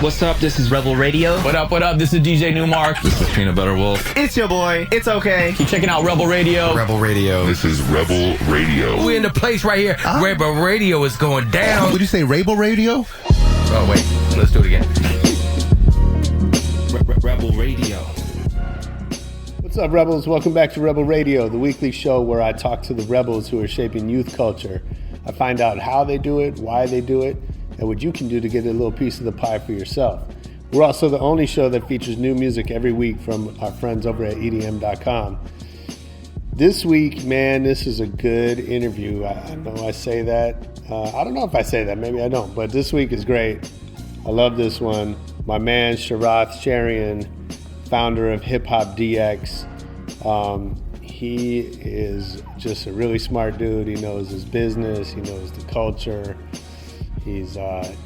What's up? This is Rebel Radio. What up? What up? This is DJ Newmark. This is Peanut Butter Wolf. It's your boy. It's okay. Keep checking out Rebel Radio. Rebel Radio. This is Rebel Radio. We're in the place right here. Rebel Radio is going down. Would you say Rebel Radio? Oh, wait. Let's do it again. Rebel Radio. What's up, Rebels? Welcome back to Rebel Radio, the weekly show where I talk to the rebels who are shaping youth culture. I find out how they do it, why they do it, and what you can do to get a little piece of the pie for yourself. We're also the only show that features new music every week from our friends over at EDM.com. This week, man, this is a good interview. I know I say that. I don't know if I say that. Maybe I don't. But this week is great. I love this one. My man, Sharath Cherian, founder of HipHopDX. He is just a really smart dude. He knows his business. He knows the culture. He's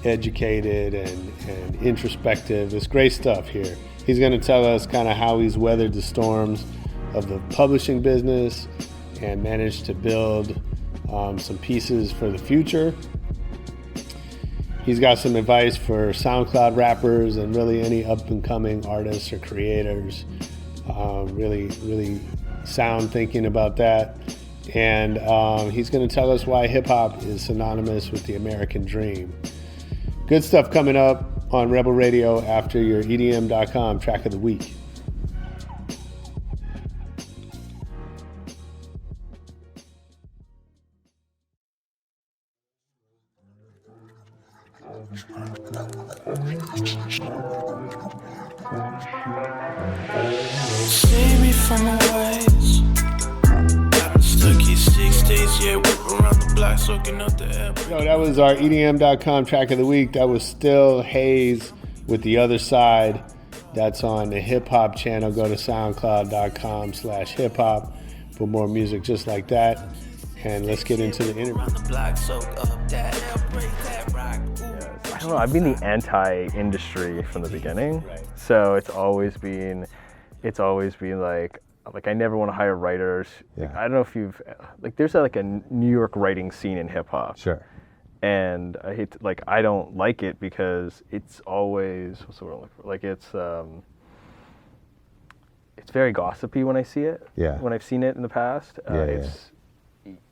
educated and introspective. It's great stuff here. He's going to tell us kind of how he's weathered the storms of the publishing business and managed to build some pieces for the future. He's got some advice for SoundCloud rappers and really any up-and-coming artists or creators. Really sound thinking about that. And he's going to tell us why hip-hop is synonymous with the American dream. Good stuff coming up on Rebel Radio after your EDM.com track of the week. See me from a ways. Stuck here 6 days, yeah, whip around the block, soaking up the air. So that was our EDM.com track of the week. That was Still Haze with The Other Side. That's on the hip hop channel. Go to soundcloud.com/hiphop for more music just like that. And let's get into the interview. I don't know, I've been the anti-industry from the beginning. Right. So it's always been like I never want to hire writers. Yeah. Like, I don't know if you've, like there's like a New York writing scene in hip hop. Sure. And I hate to, like, I don't like it because it's always, what's the word I'm looking for? Like it's very gossipy when I see it. Yeah. When I've seen it in the past.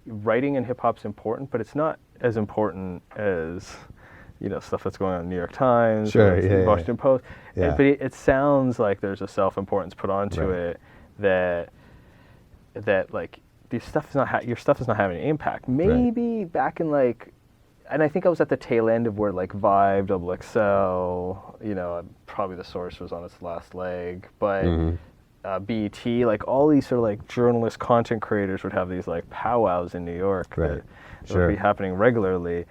Writing in hip hop's important, but it's not as important as, you know, stuff that's going on in the New York Times, sure, or Washington Post. Yeah. But it sounds like there's a self-importance put onto it that like your stuff is not having an impact. Maybe back in like, and I think I was at the tail end of where like Vibe, XXL, you know, probably The Source was on its last leg, but. BET, like all these sort of like journalist content creators would have these like powwows in New York that would be happening regularly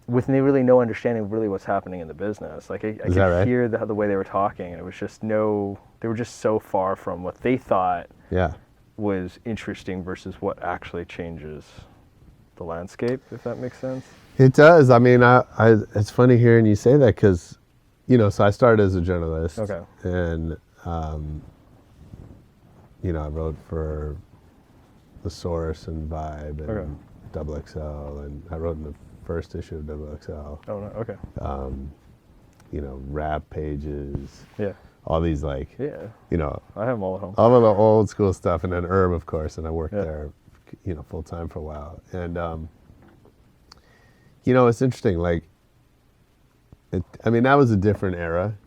with really no understanding of really what's happening in the business. Like I could hear the way they were talking, and it was just they were just so far from what they thought was interesting versus what actually changes the landscape, if that makes sense. It does. I mean, it's funny hearing you say that because, you know, so I started as a journalist. Okay. And, you know, I wrote for The Source and Vibe and XXL, and I wrote in the first issue of XXL. Oh, no, okay. You know, rap pages. Yeah. All these like, you know. I have them all at home. All of the old school stuff, and then Herb, of course, and I worked there, you know, full time for a while. And, you know, it's interesting, like, I mean, that was a different era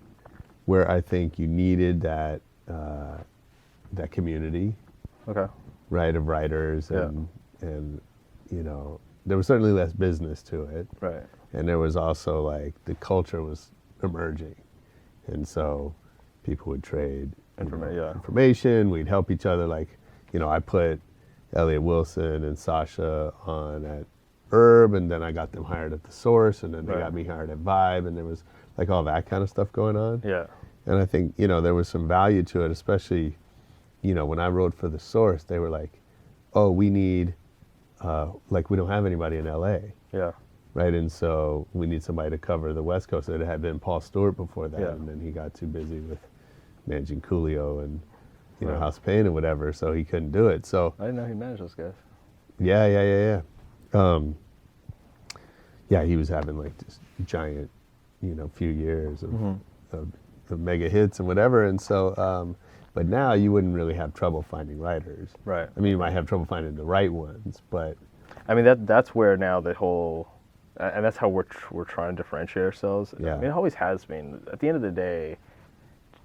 where I think you needed that community, right, of writers, and you know, there was certainly less business to it, right, and there was also like the culture was emerging, and so people would trade information, we'd help each other, like, you know, I put Elliot Wilson and Sasha on at Herb, and then I got them hired at The Source, and then they got me hired at Vibe, and there was like all that kind of stuff going on. Yeah. And I think, you know, there was some value to it, especially, you know, when I wrote for The Source, they were like, oh, we need, like, we don't have anybody in LA. Yeah. Right, and so we need somebody to cover the West Coast. It had been Paul Stewart before that, and then he got too busy with managing Coolio and, you know, House Pain and whatever, so he couldn't do it. So I didn't know he managed those guys. Yeah, he was having like this giant few years of mega hits and whatever. And so, but now you wouldn't really have trouble finding writers. Right. I mean, you might have trouble finding the right ones, but I mean, that's where now the whole, and that's how we're trying to differentiate ourselves. Yeah. I mean, it always has been. At the end of the day,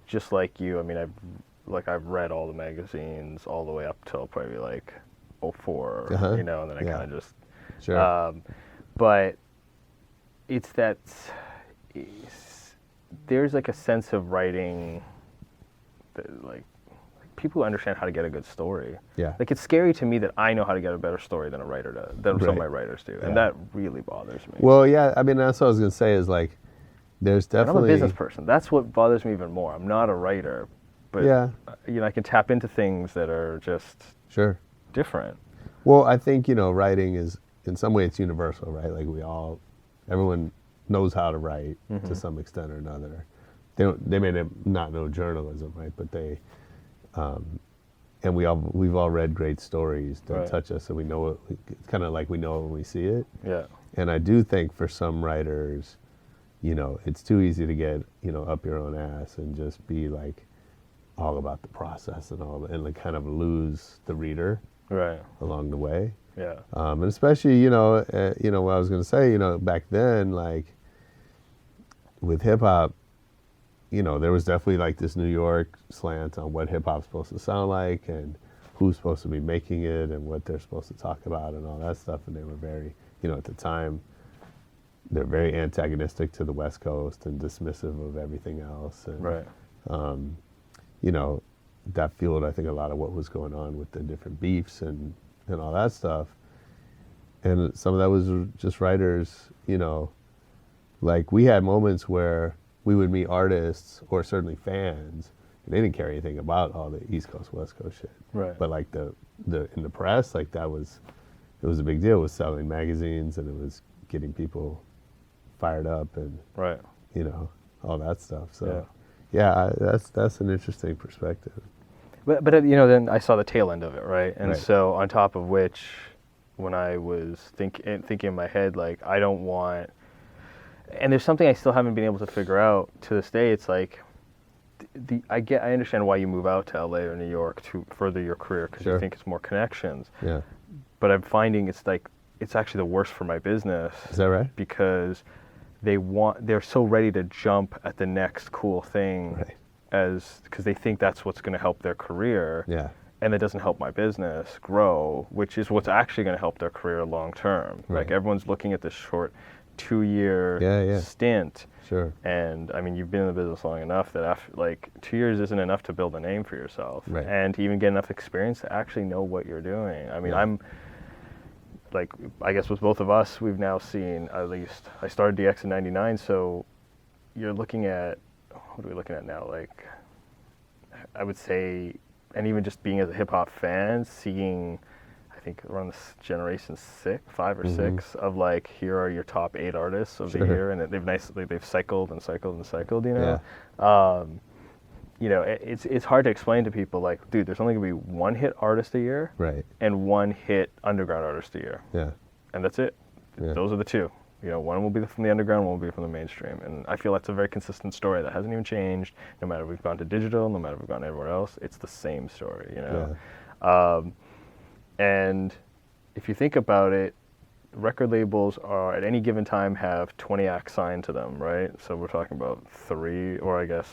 just like you, I mean, I've read all the magazines all the way up till probably like 04, and then I kind of just. Sure. But it's that there's like a sense of writing that like people who understand how to get a good story. Yeah. Like it's scary to me that I know how to get a better story than a writer does, than some of my writers do, and that really bothers me. Well, yeah. I mean, that's what I was gonna say is like, there's definitely. And I'm a business person. That's what bothers me even more. I'm not a writer, but I can tap into things that are just different. Well, I think writing is in some way it's universal, right? Like everyone knows how to write to some extent or another. They may not know journalism, right? But they, and we've all read great stories that touch us, and we know it. It's kind of like we know it when we see it. Yeah. And I do think for some writers, it's too easy to get up your own ass and just be like all about the process and all, and like kind of lose the reader along the way. Yeah. And especially what I was gonna say, back then, like with hip hop, there was definitely like this New York slant on what hip hop's supposed to sound like and who's supposed to be making it and what they're supposed to talk about and all that stuff. And they were very, at the time, they're very antagonistic to the West Coast and dismissive of everything else. And, that fueled, I think, a lot of what was going on with the different beefs and all that stuff. And some of that was just writers, like we had moments where we would meet artists or certainly fans, and they didn't care anything about all the East Coast, West Coast shit. Right. But like the in the press, like it was a big deal. It was selling magazines and it was getting people fired up and all that stuff. So that's an interesting perspective. But then I saw the tail end of it, right? And so on top of which, when I was thinking in my head, like I don't want, and there's something I still haven't been able to figure out to this day. It's like, I understand why you move out to LA or New York to further your career because you think it's more connections. Yeah. But I'm finding it's actually the worst for my business. Is that right? Because they're so ready to jump at the next cool thing. Right. Because they think that's what's going to help their career, and it doesn't help my business grow, which is what's actually going to help their career long term. Right. Like everyone's looking at this short 2-year stint, and I mean you've been in the business long enough that after 2 years isn't enough to build a name for yourself, and to even get enough experience to actually know what you're doing. I mean I'm like, I guess with both of us, we've now seen, at least I started DX in '99, so you're looking at, what are we looking at now? Like, I would say, and even just being as a hip hop fan, seeing, I think around this generation 5 or 6 of like, here are your top 8 artists of the year, and they've cycled and cycled and cycled, it's hard to explain to people like, dude, there's only gonna be one hit artist a year, and one hit underground artist a year, and that's it. Those are the two. One will be from the underground, one will be from the mainstream. And I feel that's a very consistent story that hasn't even changed. No matter if we've gone to digital, no matter if we've gone everywhere else, it's the same story, And if you think about it, record labels are, at any given time, have 20 acts signed to them, right? So we're talking about 3, or I guess,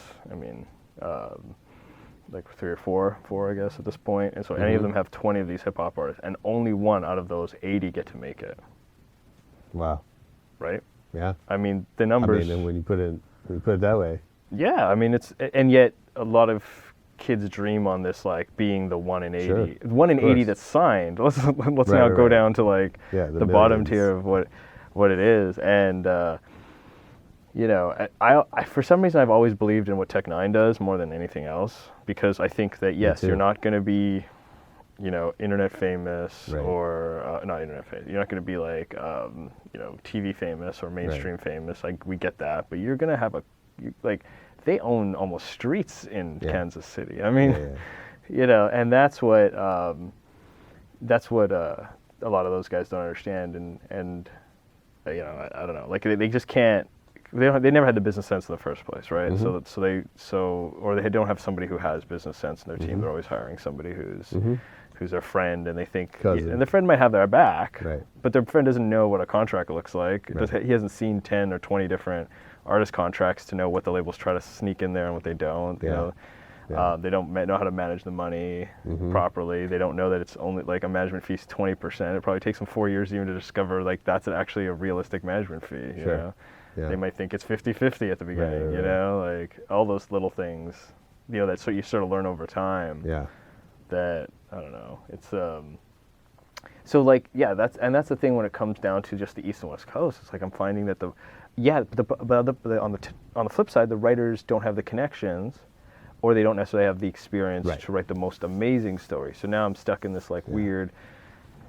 like 3 or 4, I guess, at this point. And so any of them have 20 of these hip-hop artists, and only one out of those 80 get to make it. Wow. Right? Yeah. I mean, the numbers. And when you put it that way. Yeah, I mean, and yet a lot of kids dream on this, like, being the 1 in 80. Sure. 1 in 80 that's signed. Let's now go down to, like, the bottom tier of what it is. And, I for some reason, I've always believed in what Tech 9 does more than anything else, because I think that, yes, you're not going to be, internet famous or not internet famous. You're not going to be like, TV famous or mainstream famous. Like, we get that, but you're going to have they own almost streets in Kansas City. I mean, and that's what a lot of those guys don't understand. And I don't know, like they just can't they never had the business sense in the first place, right? Mm-hmm. Or they don't have somebody who has business sense in their team. Mm-hmm. They're always hiring somebody who's their friend, and they think, Cousin. and the friend might have their back, Right. but their friend doesn't know what a contract looks like. Right. He hasn't seen 10 or 20 different artist contracts to know what the labels try to sneak in there and what they don't. You Yeah. know, Yeah. they don't know how to manage the money properly. They don't know that it's only like a management fee is 20%. It probably takes them 4 years even to discover like that's actually a realistic management fee. You Sure. know? Yeah. They might think it's 50-50 at the beginning. Right. You know, like all those little things. You know, that's what you sort of learn over time. Yeah. That I don't know. It's so like that's the thing when it comes down to just the East and West Coast. It's like I'm finding that on the flip side, the writers don't have the connections, or they don't necessarily have the experience Right. to write the most amazing story. So now I'm stuck in this like weird,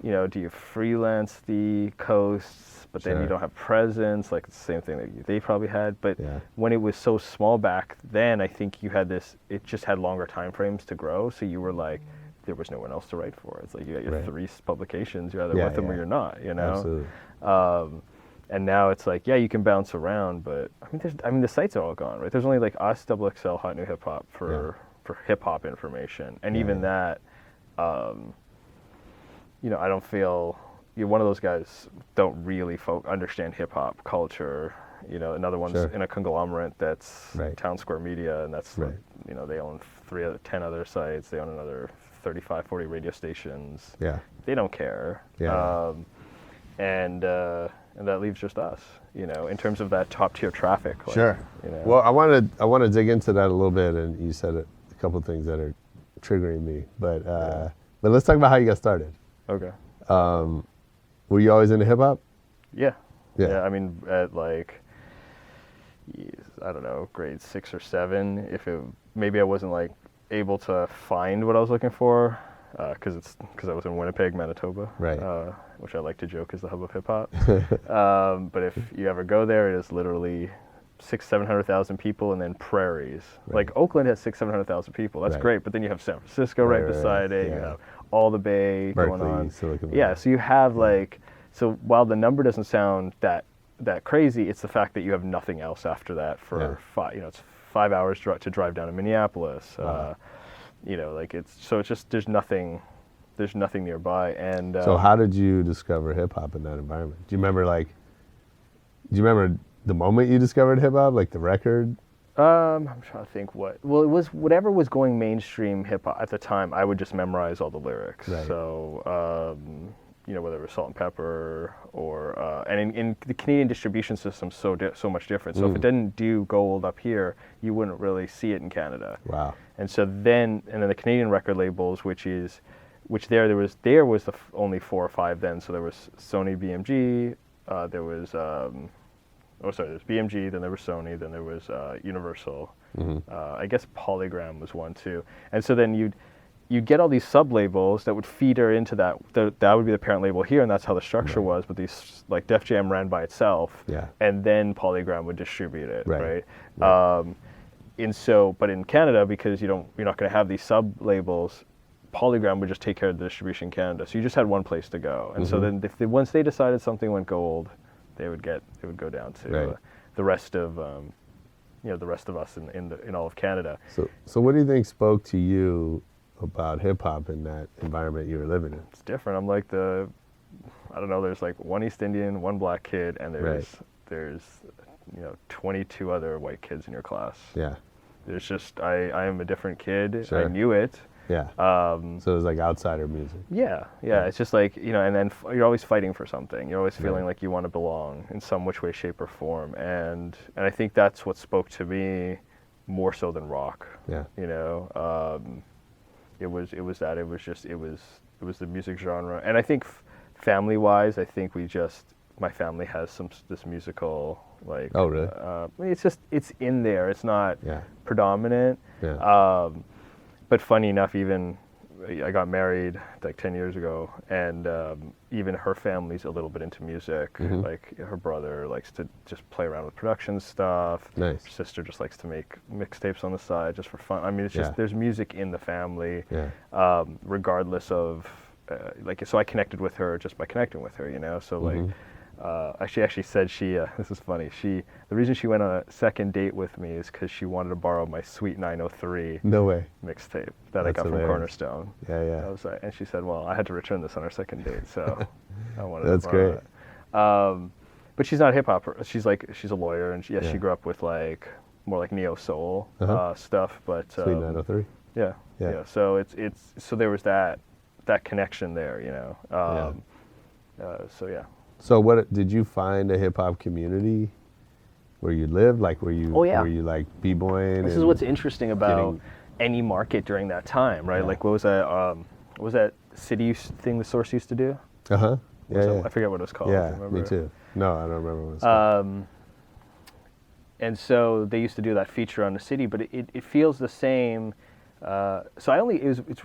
you know, do you freelance the coasts, but then you Sure. don't have presence? Like it's the same thing that they probably had. But Yeah. when it was so small back then, I think you had this. It just had longer time frames to grow. So you were like, there was no one else to write for. It's like you got your Right. 3 publications. You're either Yeah, with them or yeah. you're not. You know. Absolutely. And now it's like, yeah, you can bounce around, but I mean, the sites are all gone, right? There's only like us, XXL, Hot New Hip Hop for hip hop information, and even that, you know, I don't feel you're one of those guys don't really understand hip hop culture. You know, another one's Sure. in a conglomerate that's Right. Town Square Media, and that's Right. you know, they own 10 other sites. They own another 35, 40 radio stations. Yeah. They don't care. Yeah. And that leaves just us, you know, in terms of that top tier traffic. Like, Sure. You know. Well, I want to dig into that a little bit, and you said a couple of things that are triggering me, but let's talk about how you got started. Okay. Were you always into hip hop? Yeah. Yeah. I mean, at like, I don't know, grade 6 or 7, maybe I wasn't like able to find what I was looking for, because I was in Winnipeg, Manitoba, Right. Which I like to joke is the hub of hip hop. But if you ever go there, it is literally 600,000-700,000 people, and then prairies. Right. Like Oakland has 600,000-700,000 people. That's Right. great, but then you have San Francisco right beside it. yeah. You have all the Bay Berkeley, going on. Silicon Valley. Yeah, so you have like, so while the number doesn't sound that crazy, it's the fact that you have nothing else after that for it's 5 hours to drive down to Minneapolis. Wow. You know, like it's just there's nothing nearby. And So how did you discover hip hop in that environment? Do you remember the moment you discovered hip hop, like the record? I'm trying to think it was whatever was going mainstream hip hop at the time. I would just memorize all the lyrics. Right. So you know, whether it was Salt and Pepper or and in the Canadian distribution system so much different. So if it didn't do gold up here, you wouldn't really see it in Canada. Wow. And so then the Canadian record labels, which there was the only 4 or 5 then. So there was Sony, BMG, there was there's BMG, then there was Sony, then there was Universal. I guess Polygram was one too. And so then you'd get all these sub-labels that would feeder into that would be the parent label here, and that's how the structure was. But these, like Def Jam ran by itself, and then Polygram would distribute it, right? But in Canada, because you're not going to have these sub-labels, Polygram would just take care of the distribution in Canada. So you just had one place to go. And so then once they decided something went gold, it would go down to the rest of the rest of us in all of Canada. So what do you think spoke to you about hip hop in that environment you were living in? It's different. I'm like I don't know, there's like one East Indian, one black kid, and there's 22 other white kids in your class. Yeah. There's just I am a different kid. Sure. I knew it. Yeah. So it was like outsider music. Yeah. It's just like, and then you're always fighting for something. You're always feeling like you want to belong in some which way, shape, or form. And I think that's what spoke to me more so than rock. Yeah. You know, it was the music genre. And I think family-wise, I think my family has this musical, like. Oh, really? It's in there. It's not predominant. Yeah. But funny enough, even I got married like 10 years ago, and even her family's a little bit into music. Like her brother likes to just play around with production stuff. Nice. Her sister just likes to make mixtapes on the side just for fun. I mean, it's just there's music in the family, regardless of so I connected with her just by connecting with her, So like she actually said this is funny. The reason she went on a second date with me is because she wanted to borrow my Sweet 903 No way. mixtape that I That's got hilarious. from Cornerstone. Yeah. I was like, and she said, well, I had to return this on our second date, so I wanted That's to borrow great. it. But she's not hip hop. She's a lawyer, and she Yeah. grew up with like more like neo soul stuff. But Sweet 903. yeah. So so there was that connection there, you know. So yeah. So what did you find a hip hop community where you lived? Like were you Oh, yeah. were you like b-boying? This is what's interesting about any market during that time, right? Yeah. Like what was that city thing the Source used to do? Uh-huh. Yeah. I forget what it was called. Yeah, Do you remember? me too. No, I don't remember what it's called. And so they used to do that feature on the city, but it feels the same. It's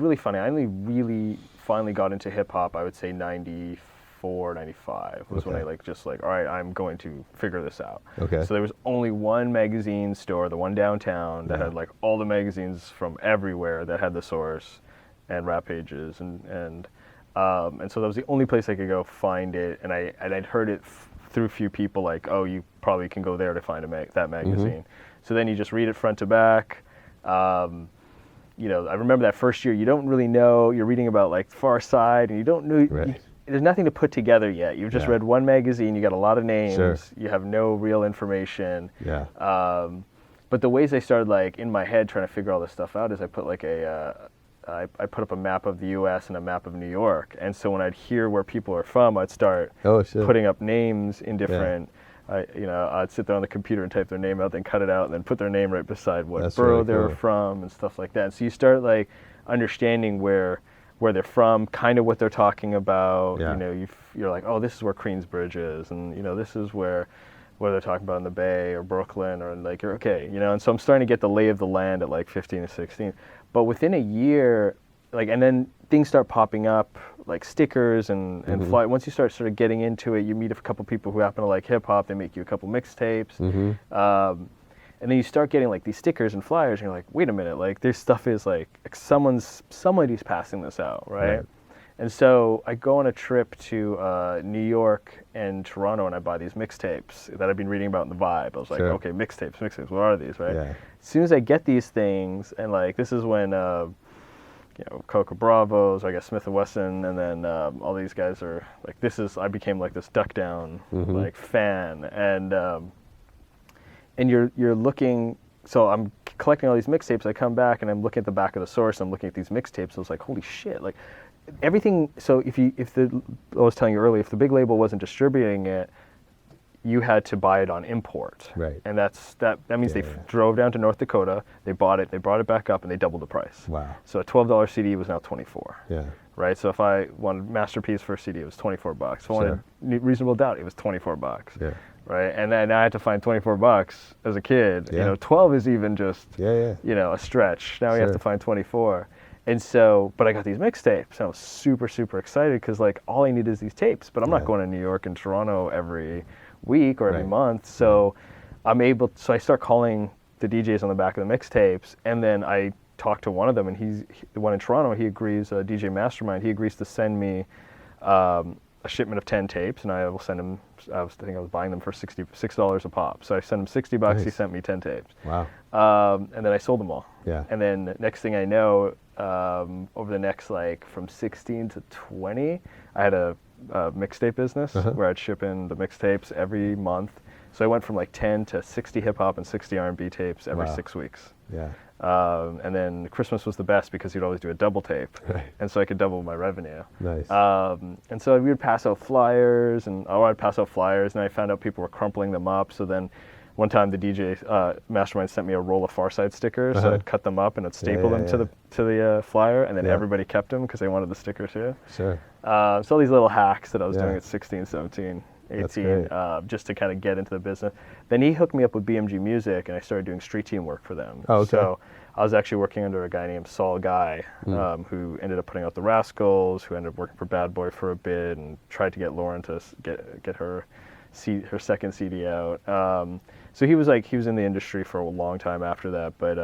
really funny. I only really finally got into hip hop, I would say 94, 95 was when I all right, I'm going to figure this out. Okay. So there was only one magazine store, the one downtown, that had like all the magazines from everywhere that had the Source and Rap Pages and so that was the only place I could go find it, and I'd heard it through a few people like, oh, you probably can go there to find that magazine. So then you just read it front to back. You know, I remember that first year, you don't really know, you're reading about like Far Side, and you don't know, there's nothing to put together yet. You've just read one magazine, you got a lot of names, you have no real information. Yeah. But the ways I started like in my head trying to figure all this stuff out is I put like I put up a map of the U.S. and a map of New York, and so when I'd hear where people are from, I'd start putting up names in different. I'd sit there on the computer and type their name out, then cut it out, and then put their name right beside what borough they were from and stuff like that. So you start like understanding where they're from, kind of what they're talking about. Yeah. You know, you're like, oh, this is where Queensbridge is, and you know, this is where they're talking about in the Bay or Brooklyn, or like, you're okay, you know. And so I'm starting to get the lay of the land at like 15 or 16. But within a year, like, and then things start popping up, like stickers and fly. Once you start sort of getting into it, you meet a couple people who happen to like hip hop. They make you a couple mixtapes, and then you start getting like these stickers and flyers, and you're like, wait a minute, like this stuff is like somebody's passing this out, right? And so I go on a trip to New York and Toronto, and I buy these mixtapes that I've been reading about in the Vibe. I was like, okay, mixtapes, what are these, right? Yeah. As soon as I get these things, and like this is when you know, Coca Bravos, I guess Smith & Wesson, and then all these guys are like, I became like this Duck Down like fan, and you're looking, so I'm collecting all these mixtapes, I come back and I'm looking at the back of the Source, I'm looking at these mixtapes, I was like, holy shit, like everything, so I was telling you earlier, if the big label wasn't distributing it, you had to buy it on import. Right. And that means they drove down to North Dakota, they bought it, they brought it back up, and they doubled the price. Wow. So a $12 CD was now $24. Yeah. Right? So if I wanted Masterpiece for a CD, it was $24. If I wanted Reasonable Doubt, it was $24. Yeah. Right? And then I had to find $24 as a kid. Yeah. You know, 12 is even just, you know, a stretch. Now we have to find 24. And so, but I got these mixtapes, and I was super, super excited because, like, all I need is these tapes. But I'm not going to New York and Toronto every week or every month. So so I start calling the DJs on the back of the mixtapes, and then I talk to one of them, and the one in Toronto, he agrees, DJ Mastermind, he agrees to send me a shipment of 10 tapes, and I will send him, I think I was buying them for $6 a pop. So I sent him $60, Nice. He sent me 10 tapes. Wow. And then I sold them all. Yeah. And then next thing I know, over the next, like, from 16 to 20, I had a mixtape business where I'd ship in the mixtapes every month. So I went from like 10 to 60 hip hop and 60 R&B tapes every 6 weeks. Yeah. And then Christmas was the best because you'd always do a double tape. Right. And so I could double my revenue. Nice. And so we would pass out flyers, and I'd pass out flyers, and I found out people were crumpling them up. So then one time the DJ Mastermind sent me a roll of Far Side stickers, so I'd cut them up and I'd staple them to the flyer, and then everybody kept them because they wanted the stickers too. Sure. So all these little hacks that I was doing at 16, 17, 18, great. just to kind of get into the business. Then he hooked me up with BMG Music, and I started doing street team work for them. Oh, okay. So I was actually working under a guy named Saul Guy, who ended up putting out the Rascals, who ended up working for Bad Boy for a bit, and tried to get Lauren to get her second CD out. So he was in the industry for a long time after that. But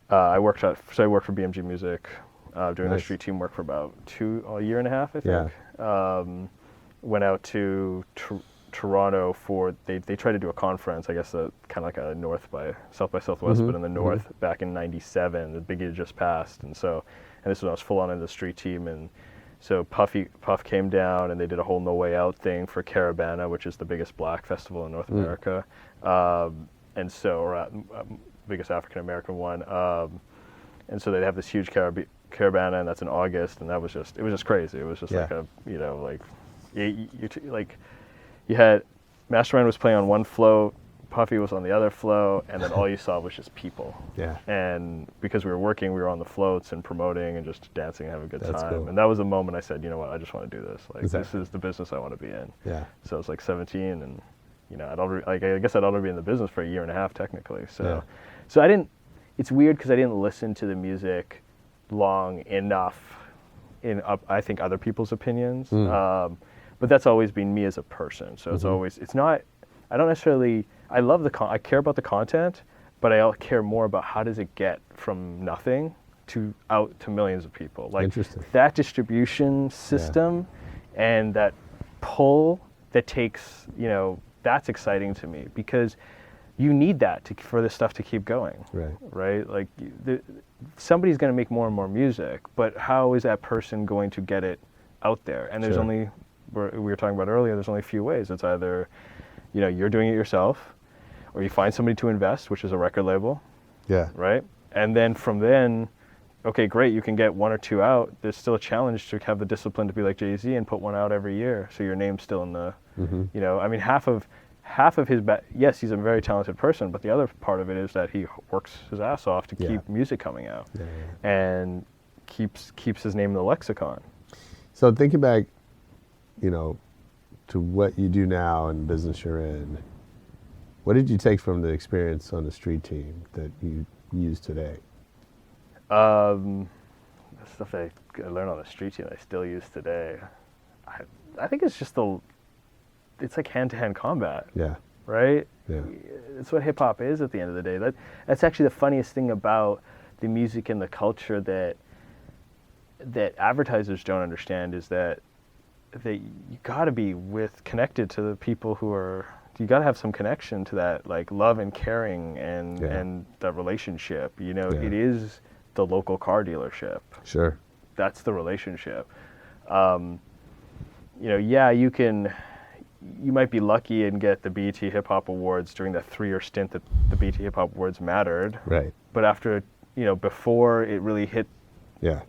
I worked for BMG Music, doing the street team work for about a year and a half, I think. Yeah. went out to Toronto for they tried to do a conference, I guess kind of like a South by Southwest, but in the north back in '97. The big year just passed, and this was when I was full on in the street team, and so Puff came down and they did a whole No Way Out thing for Caravana, which is the biggest black festival in North America, and so biggest African American one, and so they have this huge Caravana, and that's in August, and it was just crazy. It was just like you had Mastermind was playing on one float, Puffy was on the other float, and then all you saw was just people. Yeah. And because we were working, we were on the floats and promoting and just dancing and having a good That's time. cool. And that was the moment I said, you know what, I just want to do this. Like Exactly. This is the business I want to be in. Yeah. So I was like 17, and I guess I'd already be in the business for a year and a half technically. So I didn't. It's weird because I didn't listen to the music long enough in I think other people's opinions. But that's always been me as a person. So it's not, I don't necessarily, I love I care about the content, but I care more about how does it get from nothing to out to millions of people. Like that distribution system and that pull that takes, that's exciting to me because you need that for this stuff to keep going. Right? Like somebody's going to make more and more music, but how is that person going to get it out there? And there's only, we were talking about earlier, there's only a few ways. It's either, you're doing it yourself, or you find somebody to invest, which is a record label. Yeah. Right? And then from then, okay, great, you can get one or two out. There's still a challenge to have the discipline to be like Jay-Z and put one out every year, so your name's still in the, I mean, half of his, yes, he's a very talented person, but the other part of it is that he works his ass off to keep music coming out and keeps his name in the lexicon. So thinking back, to what you do now and the business you're in, what did you take from the experience on the street team that you use today? The stuff I learned on the street team I still use today. I think it's just it's like hand-to-hand combat. Yeah. Right? Yeah. It's what hip-hop is at the end of the day. That's actually the funniest thing about the music and the culture that advertisers don't understand is that you gotta be connected to the people you gotta have some connection to that, like love and caring and that relationship. It is the local car dealership. Sure. That's the relationship. You might be lucky and get the BET Hip Hop Awards during that 3-year stint that the BET Hip Hop Awards mattered. Right. But after, before it really hit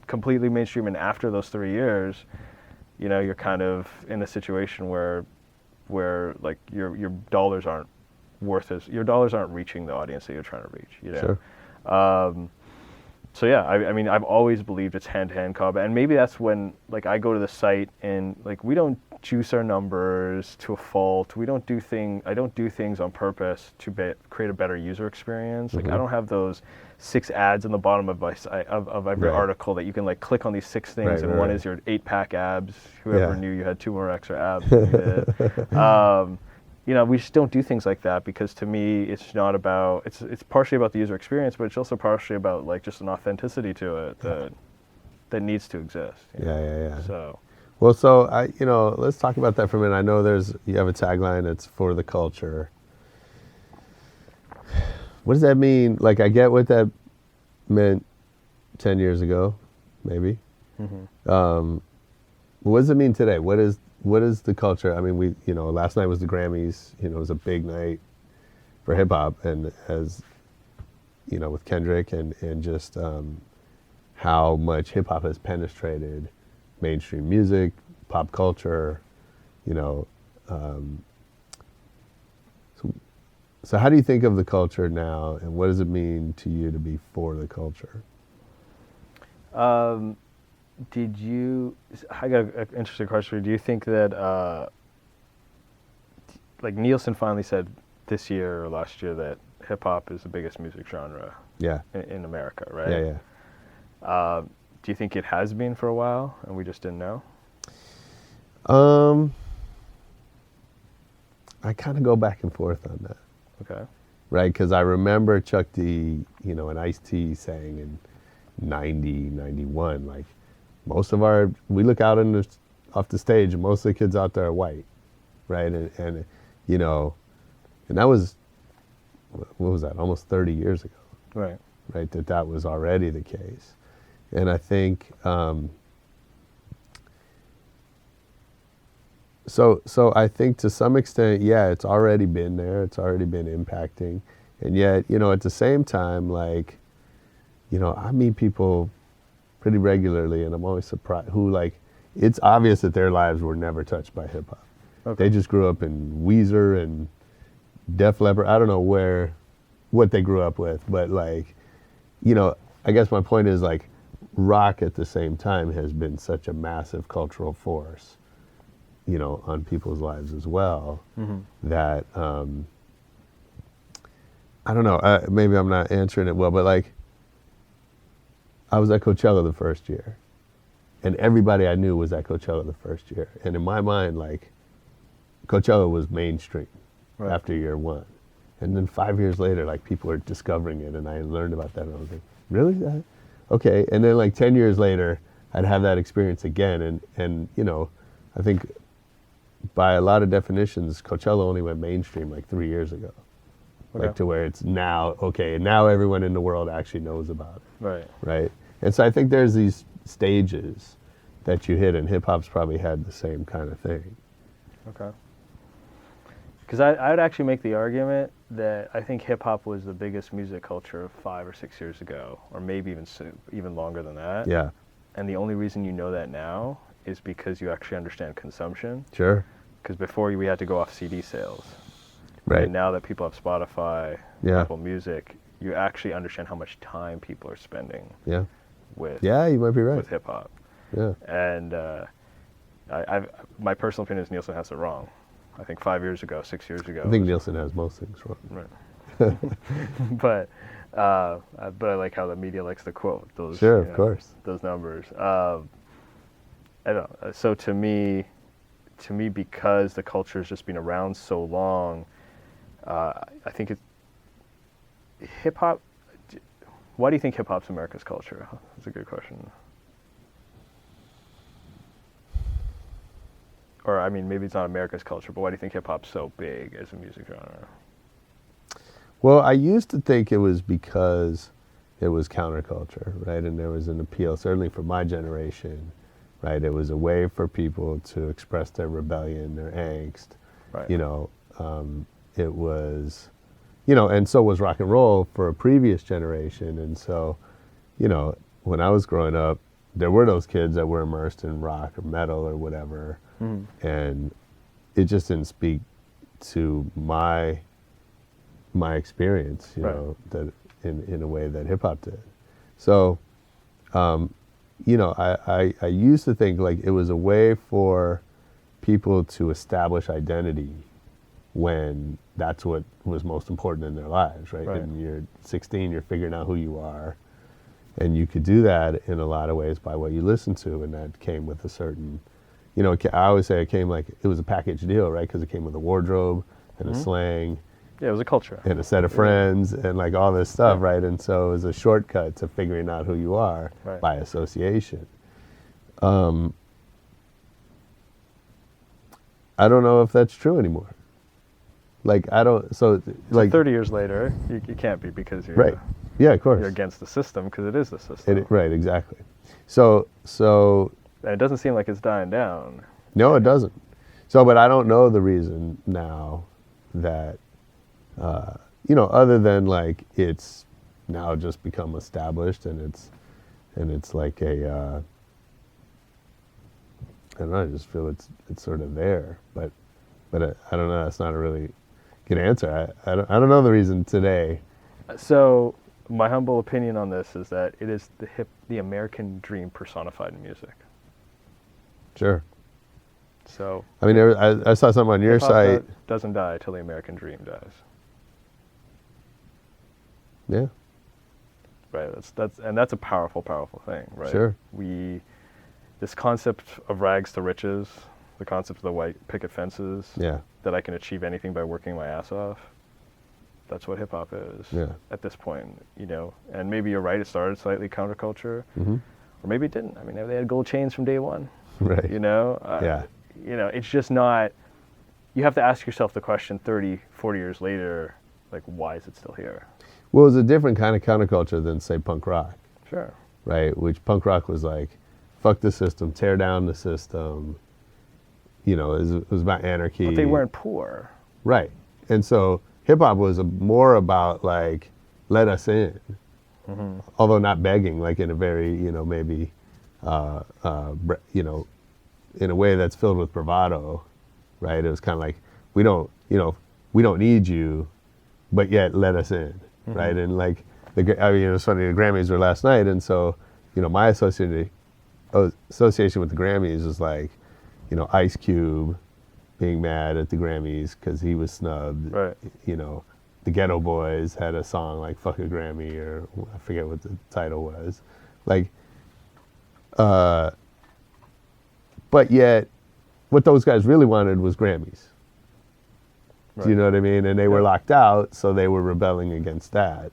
completely mainstream and after those 3 years, you're kind of in a situation where like your dollars aren't your dollars aren't reaching the audience that you're trying to reach. Sure. So yeah, I mean, I've always believed it's hand-to-hand combat, and maybe that's when like I go to the site and like we don't juice our numbers to a fault. I don't do things on purpose to create a better user experience. Like I don't have those 6 ads in the bottom of every article that you can like click on these 6 things, and one is your 8-pack abs. Whoever knew you had 2 more extra abs than you did. We just don't do things like that because to me, it's not about. It's partially about the user experience, but it's also partially about like just an authenticity to it that needs to exist. Yeah. So. Well, so let's talk about that for a minute. I know you have a tagline that's for the culture. What does that mean? Like, I get what that meant 10 years ago, maybe. What does it mean today? What is the culture? I mean, last night was the Grammys. It was a big night for hip hop, and as with Kendrick and just how much hip hop has penetrated mainstream music, pop culture, So how do you think of the culture now, and what does it mean to you to be for the culture? I got an interesting question. Do you think that, like Nielsen finally said this year or last year that hip hop is the biggest music genre in America, right? Yeah. Do you think it has been for a while and we just didn't know? I kind of go back and forth on that. Okay. Right, because I remember Chuck D, and Ice-T saying in 90, 91, like we look out in off the stage, and most of the kids out there are white, right? And you know, and that was, what was that? Almost 30 years ago, Right. right? That was already the case, and I think. So I think to some extent, yeah, it's already been there. It's already been impacting, and yet, you know, at the same time, like, you know, I meet people pretty regularly, and I'm always surprised who, like, it's obvious that their lives were never touched by hip hop. Okay. They just grew up in Weezer and Def Leppard. I don't know what they grew up with, but, like, you know, I guess my point is, like, rock at the same time has been such a massive cultural force, you know, on people's lives as well, that I don't know, maybe I'm not answering it well, but, like, I was at Coachella the first year, and everybody I knew was at Coachella the first year, and in my mind, like, Coachella was mainstream after year one, and then 5 years later, like, people are discovering it, and I learned about that, and I was like, really? Okay, and then, like, 10 years later, I'd have that experience again, and you know, I think by a lot of definitions, Coachella only went mainstream like 3 years ago. Okay. Like, to where it's now, okay, now everyone in the world actually knows about it. Right. Right? And so I think there's these stages that you hit, and hip hop's probably had the same kind of thing. Okay. Because I would actually make the argument that I think hip hop was the biggest music culture 5 or 6 years ago, or maybe even longer than that. Yeah. And the only reason you know that now is because you actually understand consumption. Sure. Because before we had to go off CD sales. Right. And now that people have Spotify, Yeah. Apple Music, you actually understand how much time people are spending Yeah. with Yeah, you might be right. with hip hop. Yeah. And my personal opinion is Nielsen has it wrong. I think 5 years ago, 6 years ago. I think Nielsen has most things wrong. Right. but I like how the media likes to quote those. Sure, of course. Those numbers. I don't know. So to me, because the culture has just been around so long, I think hip hop. Why do you think hip hop's America's culture? That's a good question. Or, I mean, maybe it's not America's culture, but why do you think hip-hop's so big as a music genre? Well, I used to think it was because it was counterculture, right? And there was an appeal, certainly for my generation, right? It was a way for people to express their rebellion, their angst. Right. You know, it was, you know, and so was rock and roll for a previous generation. And so, you know, when I was growing up, there were those kids that were immersed in rock or metal or whatever. And it just didn't speak to my experience, you know, that in a way that hip hop did. So, you know, I used to think like it was a way for people to establish identity when that's what was most important in their lives, right? When you're 16, you're figuring out who you are, and you could do that in a lot of ways by what you listen to, and that came with a certain. You know, I always say it came like, it was a package deal, right? Because it came with a wardrobe and a slang. Yeah, it was a culture. And a set of friends and like all this stuff, right? And so it was a shortcut to figuring out who you are by association. I don't know if that's true anymore. Like, I don't, so like. 30 years later, you can't be because you're. Right. Yeah, of course. You're against the system because it is the system. Right, exactly. So. And it doesn't seem like it's dying down. No, it doesn't. So, but I don't know the reason now that, you know, other than like it's now just become established and it's like a, I don't know, I just feel it's sort of there. But I don't know. That's not a really good answer. I don't know the reason today. So my humble opinion on this is that it is the American dream personified in music. Sure. So I mean, I saw something on your site. Doesn't die till the American dream dies. Yeah. Right. That's a powerful thing, right? Sure. This concept of rags to riches, the concept of the white picket fences. Yeah. That I can achieve anything by working my ass off. That's what hip hop is at this point, you know. And maybe you're right. It started slightly counterculture, or maybe it didn't. I mean, they had gold chains from day one. Right. You know? Yeah. You know, it's just not, you have to ask yourself the question 30, 40 years later, like, why is it still here? Well, it was a different kind of counterculture than, say, punk rock, Sure. right? Which punk rock was like, fuck the system, tear down the system. You know, it was about anarchy. But they weren't poor. Right. And so hip hop was more about like, let us in. Although not begging, like in a very, you know, maybe, you know, in a way that's filled with bravado, right? It was kind of like, we don't need you, but yet let us in, right? And like, I mean, it was funny, the Grammys were last night, and so, you know, my association with the Grammys was like, you know, Ice Cube being mad at the Grammys because he was snubbed. Right. You know, the Ghetto Boys had a song like "Fuck a Grammy" or I forget what the title was. Like, but yet, what those guys really wanted was Grammys. Right. Do you know what I mean? And they were locked out, so they were rebelling against that.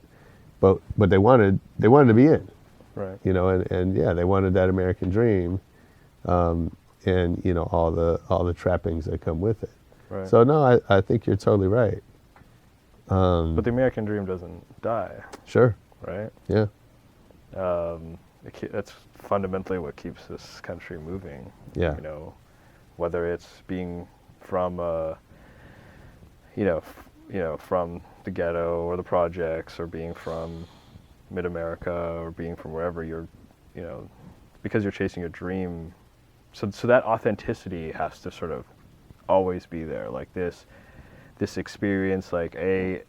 But they wanted to be in. Right. You know, and yeah, they wanted that American dream, and you know all the trappings that come with it. Right. So no, I think you're totally right. But the American dream doesn't die, Sure. right? Yeah. That's fundamentally what keeps this country moving. Yeah. You know, whether it's being from, from the ghetto or the projects, or being from mid-America, or being from wherever you're, you know, because you're chasing your dream. So that authenticity has to sort of always be there. Like this experience, like you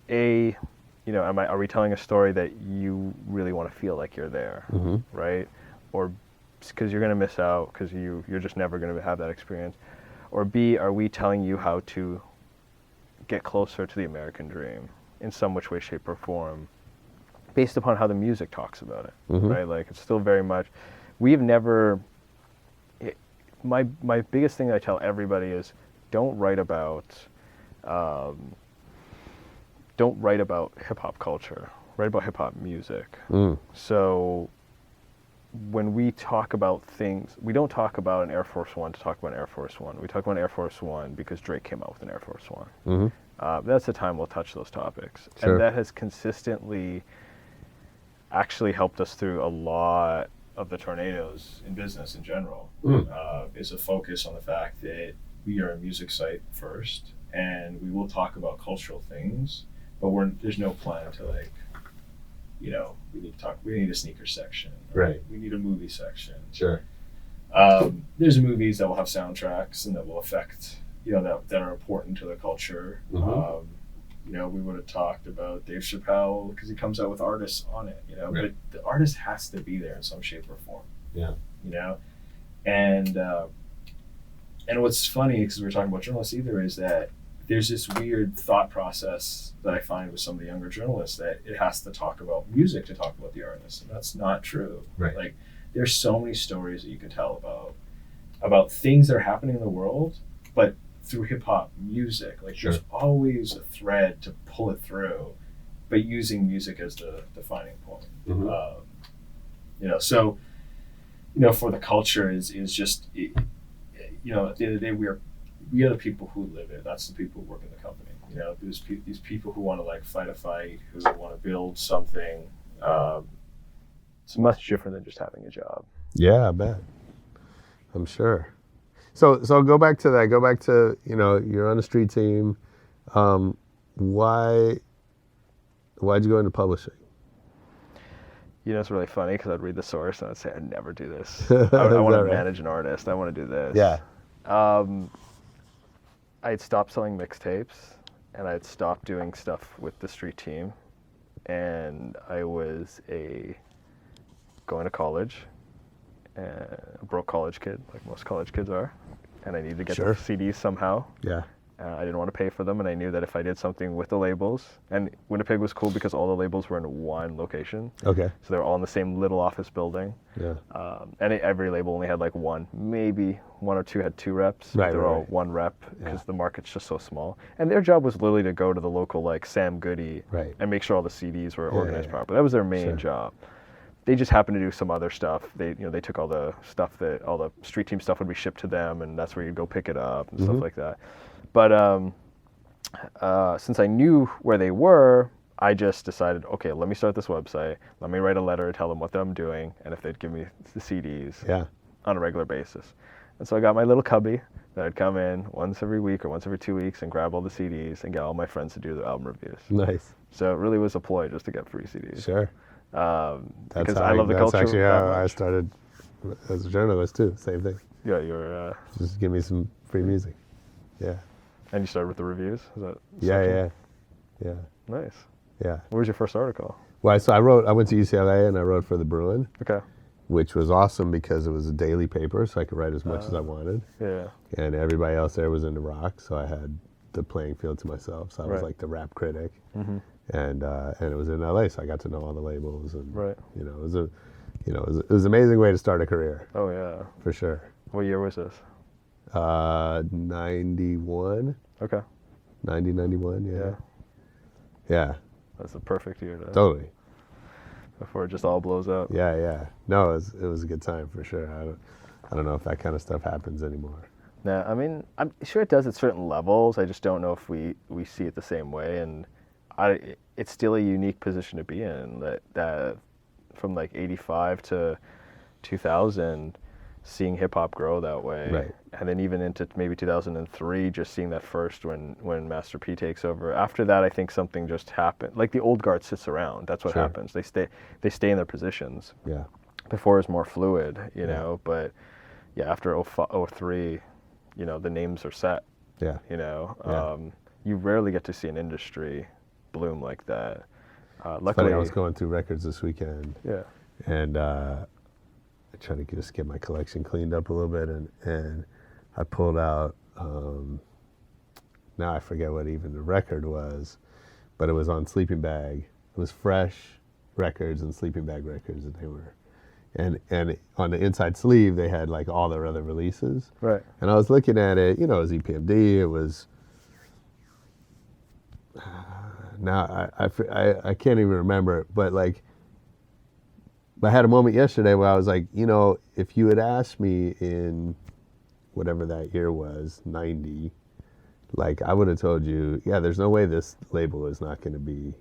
know, are we telling a story that you really want to feel like you're there, right? Or because you're going to miss out because you're just never going to have that experience. Or B, are we telling you how to get closer to the American dream in some which way, shape, or form, based upon how the music talks about it, right? Like, it's still very much, we've never, my biggest thing that I tell everybody is, don't write about hip-hop culture, write about hip-hop music. So when we talk about things, we don't talk about an Air Force One to talk about an Air Force One. We talk about an Air Force One because Drake came out with an Air Force One. That's the time we'll touch those topics. Sure. And that has consistently actually helped us through a lot of the tornadoes in business in general. Is a focus on the fact that we are a music site first, and we will talk about cultural things, but there's no plan to, like, you know, we need a sneaker section. Right. We need a movie section. Sure. There's movies that will have soundtracks and that will affect, you know, that are important to the culture. You know, we would have talked about Dave Chappelle because he comes out with artists on it, you know, Right. but the artist has to be there in some shape or form. Yeah. You know, and what's funny, because we're talking about journalists either, is that there's this weird thought process that I find with some of the younger journalists that it has to talk about music to talk about the artist, and that's not true. Right. Like, there's so many stories that you can tell about things that are happening in the world, but through hip hop music. Like, Sure. there's always a thread to pull it through, but using music as the defining point. You know, so, you know, for the culture is just, you know, at the end of the day, we are the people who live it. That's the people who work in the company. You know, these people who want to, like, fight a fight, who want to build something. It's much different than just having a job. Yeah, I bet. I'm sure. So go back to that. Go back to, you know, you're on the street team. Why'd you go into publishing? You know, it's really funny because I'd read the source and I'd say, I'd never do this. I want to manage an artist. I want to do this. Yeah. I'd stopped selling mixtapes and I'd stopped doing stuff with the street team. And I was going to college, a broke college kid, like most college kids are. And I needed to get Sure. the CDs somehow. Yeah. I didn't want to pay for them, and I knew that if I did something with the labels, and Winnipeg was cool because all the labels were in one location. Okay. So they were all in the same little office building. Yeah. And every label only had like one, maybe one or two had two reps. Right, They were all right. one rep because Yeah. the market's just so small. And their job was literally to go to the local, like, Sam Goody Right. and make sure all the CDs were Yeah, organized yeah. properly. That was their main Sure. job. they just happened to do some other stuff. They took all the street team stuff would be shipped to them, and that's where you'd go pick it up and stuff like that. But since I knew where they were, I just decided, okay, let me start this website. Let me write a letter, tell them what I'm doing, and if they'd give me the CDs on a regular basis. And so I got my little cubby that I'd come in once every week or once every 2 weeks and grab all the CDs and get all my friends to do the album reviews. Nice. So it really was a ploy just to get free CDs. Sure. Because I love the culture. That's actually how I started as a journalist too. Same thing. Yeah, you're. Just give me some free music. Yeah. And you started with the reviews? Is that Yeah. Nice. Yeah. What was your first article? Well, so I went to UCLA and I wrote for the Bruin. Okay. Which was awesome because it was a daily paper, so I could write as much as I wanted. Yeah. And everybody else there was into rock, so I had the playing field to myself. So I was like the rap critic, and it was in LA, so I got to know all the labels, and it was an amazing way to start a career. Oh yeah. For sure. What year was this? 91. Okay. 91. Yeah. Yeah. That's the perfect year to. Totally. Before it just all blows up. Yeah. No, it was a good time for sure. I don't know if that kind of stuff happens anymore. No, I mean, I'm sure it does at certain levels. I just don't know if we see it the same way. And it's still a unique position to be in. That from like 85 to 2000, seeing hip hop grow that way. Right. And then even into maybe 2003, just seeing that first when Master P takes over. After that, I think something just happened. Like the old guard sits around. That's what happens. They stay in their positions. Yeah. Before it was more fluid, you know, but yeah, after 03, you know, the names are set. Yeah. You know, you rarely get to see an industry bloom like that. Luckily, I was going through records this weekend. Yeah. And trying to just get my collection cleaned up a little bit, and I pulled out. Now I forget what even the record was, but it was on Sleeping Bag. It was Fresh Records and Sleeping Bag Records, and they were. And on the inside sleeve, they had like all their other releases. Right. And I was looking at it, you know, it was EPMD, it was, now I can't even remember it, but like, I had a moment yesterday where I was like, you know, if you had asked me in whatever that year was, 90, like I would have told you, yeah, there's no way this label is not going to be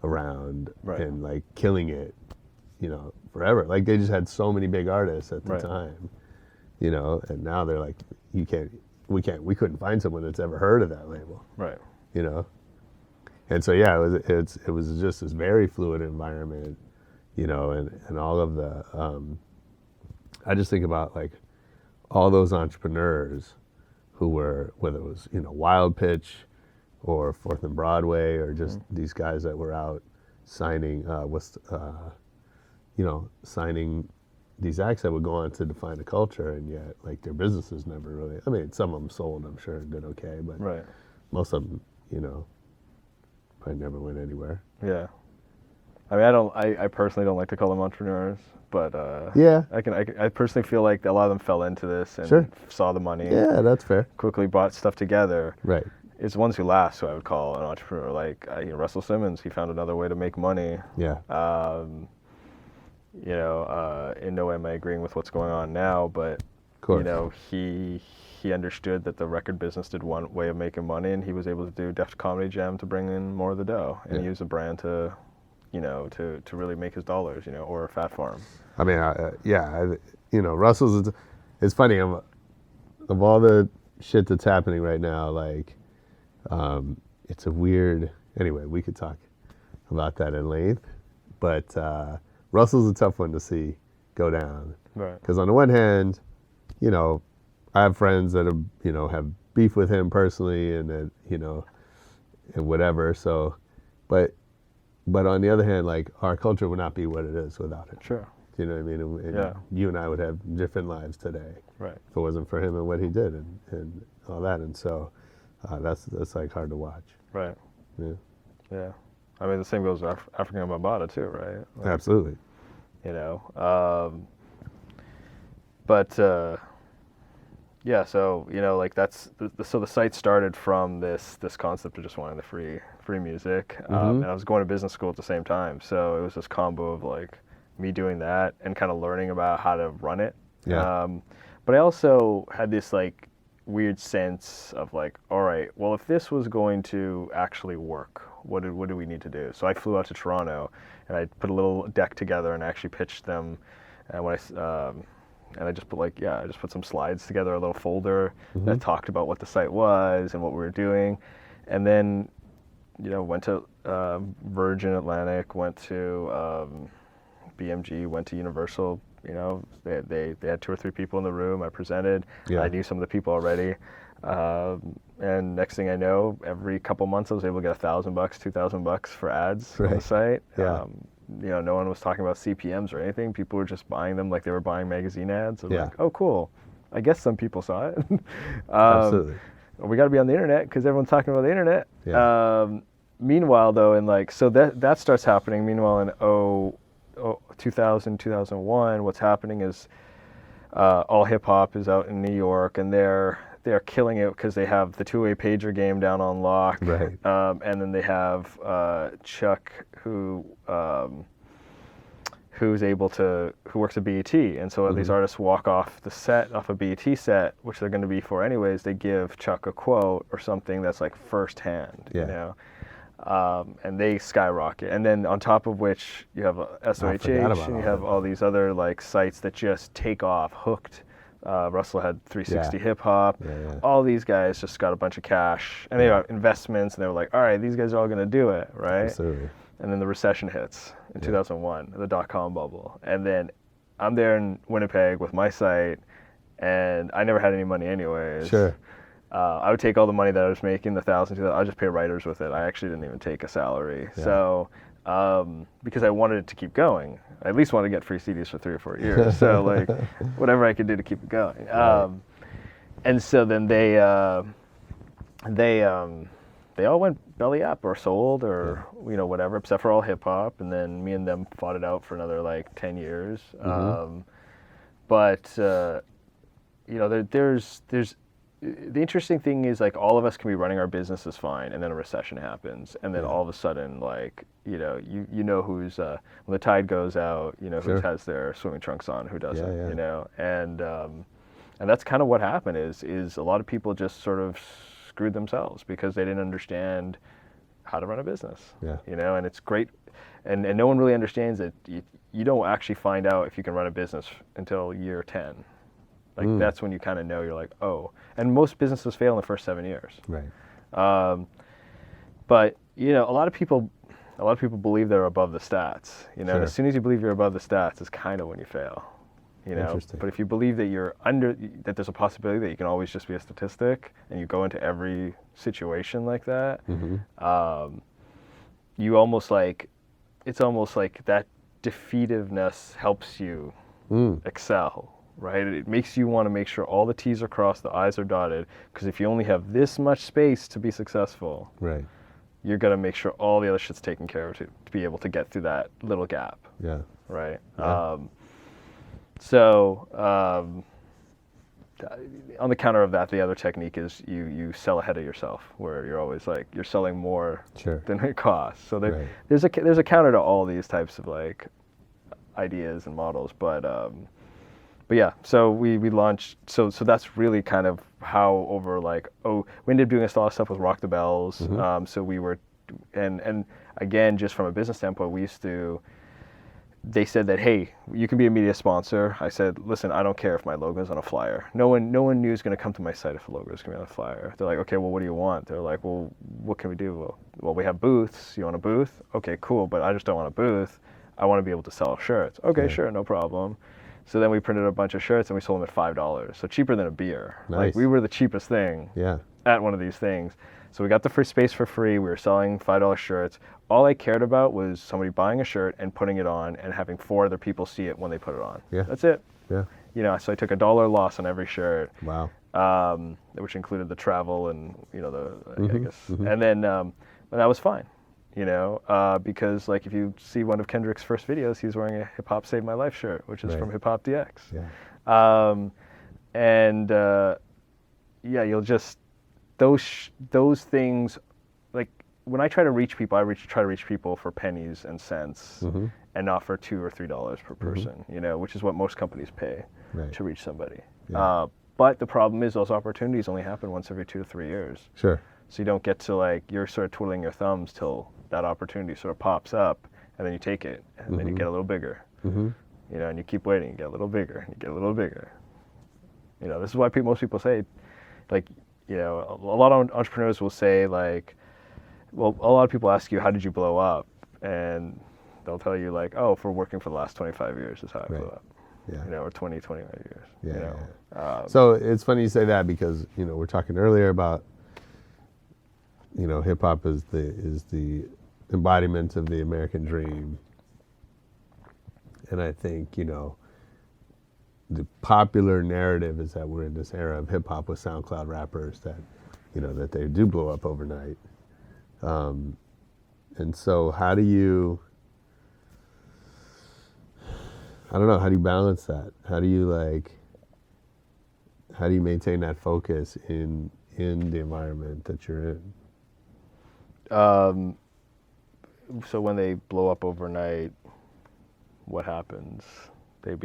around and like killing it, you know, forever. Like they just had so many big artists at the time, you know, and now they're like, we couldn't find someone that's ever heard of that label, right? You know, and so yeah, it was just this very fluid environment, you know, and all of the, I just think about like all those entrepreneurs who were, whether it was, you know, Wild Pitch or Fourth and Broadway or just these guys that were out signing, signing these acts that would go on to define a culture, and yet like their businesses never really, I mean, some of them sold, I'm sure, and did okay, but most of them, you know, probably never went anywhere. Yeah. I mean, I personally don't like to call them entrepreneurs, but I personally feel like a lot of them fell into this and saw the money. Yeah, that's fair. Quickly brought stuff together. Right. It's ones who last who I would call an entrepreneur. Like Russell Simmons, he found another way to make money. Yeah. You know, in no way am I agreeing with what's going on now, but you know, he understood that the record business did one way of making money, and he was able to do Def Comedy Jam to bring in more of the dough and use a brand to, you know, to really make his dollars, you know, or Fat Farm. I mean, you know, Russell's, it's funny, of all the shit that's happening right now, like, it's a weird, anyway, we could talk about that in length, but Russell's a tough one to see go down. Right. Because on the one hand, you know, I have friends that have, you know, have beef with him personally and that, you know, and whatever, so, but on the other hand, like, our culture would not be what it is without it. Sure. You know what I mean? And you and I would have different lives today. Right. If it wasn't for him and what he did and all that. And so that's like hard to watch. Right. Yeah. Yeah. I mean, the same goes with African Bambaataa too, right? Like, absolutely. You know, yeah, so, you know, like so the site started from this concept of just wanting the free music, and I was going to business school at the same time, so it was this combo of like, me doing that and kind of learning about how to run it. Yeah. But I also had this like weird sense of like, all right, well, if this was going to actually work, what do we need to do? So I flew out to Toronto and I put a little deck together and actually pitched them. And when I just put some slides together, a little folder that talked about what the site was and what we were doing, and then, went to Virgin Atlantic, went to BMG, went to Universal. They had 2 or 3 people in the room. I presented. Yeah. I knew some of the people already. And next thing I know, every couple months I was able to get $1,000, $2,000 for ads on the site. Yeah. No one was talking about CPMs or anything. People were just buying them like they were buying magazine ads. Yeah. Like, oh, cool. I guess some people saw it. Absolutely. We got to be on the internet because everyone's talking about the internet. Yeah. Meanwhile, though, so that starts happening. Meanwhile, in 2000, 2001, what's happening is All Hip Hop is out in New York, and they're killing it because they have the two-way pager game down on lock. Right. And then they have Chuck, who works at BET, and so these artists walk off a BET set, which they're going to be for anyways. They give Chuck a quote or something that's like firsthand, and they skyrocket. And then on top of which you have SOHH, and you have all these other like sites that just take off. Hooked. Russell had 360 Hip Hop. Yeah. All these guys just got a bunch of cash, and they got investments, and they were like, all right, these guys are all going to do it, right? Absolutely. And then the recession hits in 2001, the dot-com bubble. And then I'm there in Winnipeg with my site, and I never had any money anyways. Sure. I would take all the money that I was making, the $1,000, $2,000, I'd just pay writers with it. I actually didn't even take a salary. Yeah. So, because I wanted it to keep going. I at least wanted to get free CDs for 3 or 4 years. So, like, whatever I could do to keep it going. Right. And so then they all went belly up or sold or whatever, except for All Hip Hop, and then me and them fought it out for another like 10 years. But there's the interesting thing is like all of us can be running our businesses fine, and then a recession happens, and then all of a sudden like who's when the tide goes out, who has their swimming trunks on, who doesn't, and that's kind of what happened is a lot of people just sort of screwed themselves because they didn't understand how to run a business. And it's great, and no one really understands that you don't actually find out if you can run a business until year 10. Like that's when you kind of know, you're like, oh, and most businesses fail in the first 7 years. Right. But a lot of people believe they're above the stats. And as soon as you believe you're above the stats, it's kind of when you fail. But if you believe that that there's a possibility that you can always just be a statistic, and you go into every situation like that, you almost like, it's almost like that defeativeness helps you excel, right? It makes you want to make sure all the T's are crossed, the I's are dotted, because if you only have this much space to be successful, right, you're going to make sure all the other shit's taken care of to be able to get through that little gap. Yeah. Right? Yeah. On the counter of that, the other technique is you sell ahead of yourself, where you're always like, you're selling more than it costs. So there's a counter to all these types of like ideas and models, but yeah, so we launched, so that's really kind of how over like, we ended up doing a lot of stuff with Rock the Bells. So we were, and again, just from a business standpoint, they said that, hey, you can be a media sponsor. I said, listen, I don't care if my logo's on a flyer. No one knew who's going to come to my site if a logo is going to be on a flyer. They're like, okay, well, what do you want? They're like, well, what can we do? Well, we have booths. You want a booth? Okay, cool, but I just don't want a booth. I want to be able to sell shirts. Okay, sure, no problem. So then we printed a bunch of shirts and we sold them at $5, so cheaper than a beer. Nice. Like, we were the cheapest thing at one of these things. So we got the free space for free. We were selling $5 shirts. All I cared about was somebody buying a shirt and putting it on and having 4 other people see it when they put it on. Yeah. That's it. Yeah. So I took $1 loss on every shirt. Wow. Which included the travel and, I guess. And then that was fine, because like if you see one of Kendrick's first videos, he's wearing a Hip Hop Saved My Life shirt, which is from HipHopDX. Yeah. You'll just, those things, like, when I try to reach people, try to reach people for pennies and cents, and not for $2 or $3 per person. You know, which is what most companies pay to reach somebody. Yeah. But the problem is those opportunities only happen once every 2 to 3 years. Sure. So you don't get to like, you're sort of twiddling your thumbs till that opportunity sort of pops up, and then you take it, and then you get a little bigger. You know, and you keep waiting, you get a little bigger, and you get a little bigger. You know, this is why most people say, like, you know, a lot of entrepreneurs will say like, well, a lot of people ask you, how did you blow up? And they'll tell you like, oh, for working for the last 25 years is how I blew up. Yeah. You know, or 25 years. Yeah. You know? So it's funny you say that because, you know, we're talking earlier about, you know, hip hop is the embodiment of the American dream. And I think, you know, the popular narrative is that we're in this era of hip hop with SoundCloud rappers that, you know, that they do blow up overnight. And so how do you, I don't know, how do you balance that? How do you maintain that focus in the environment that you're in? So when they blow up overnight, what happens? They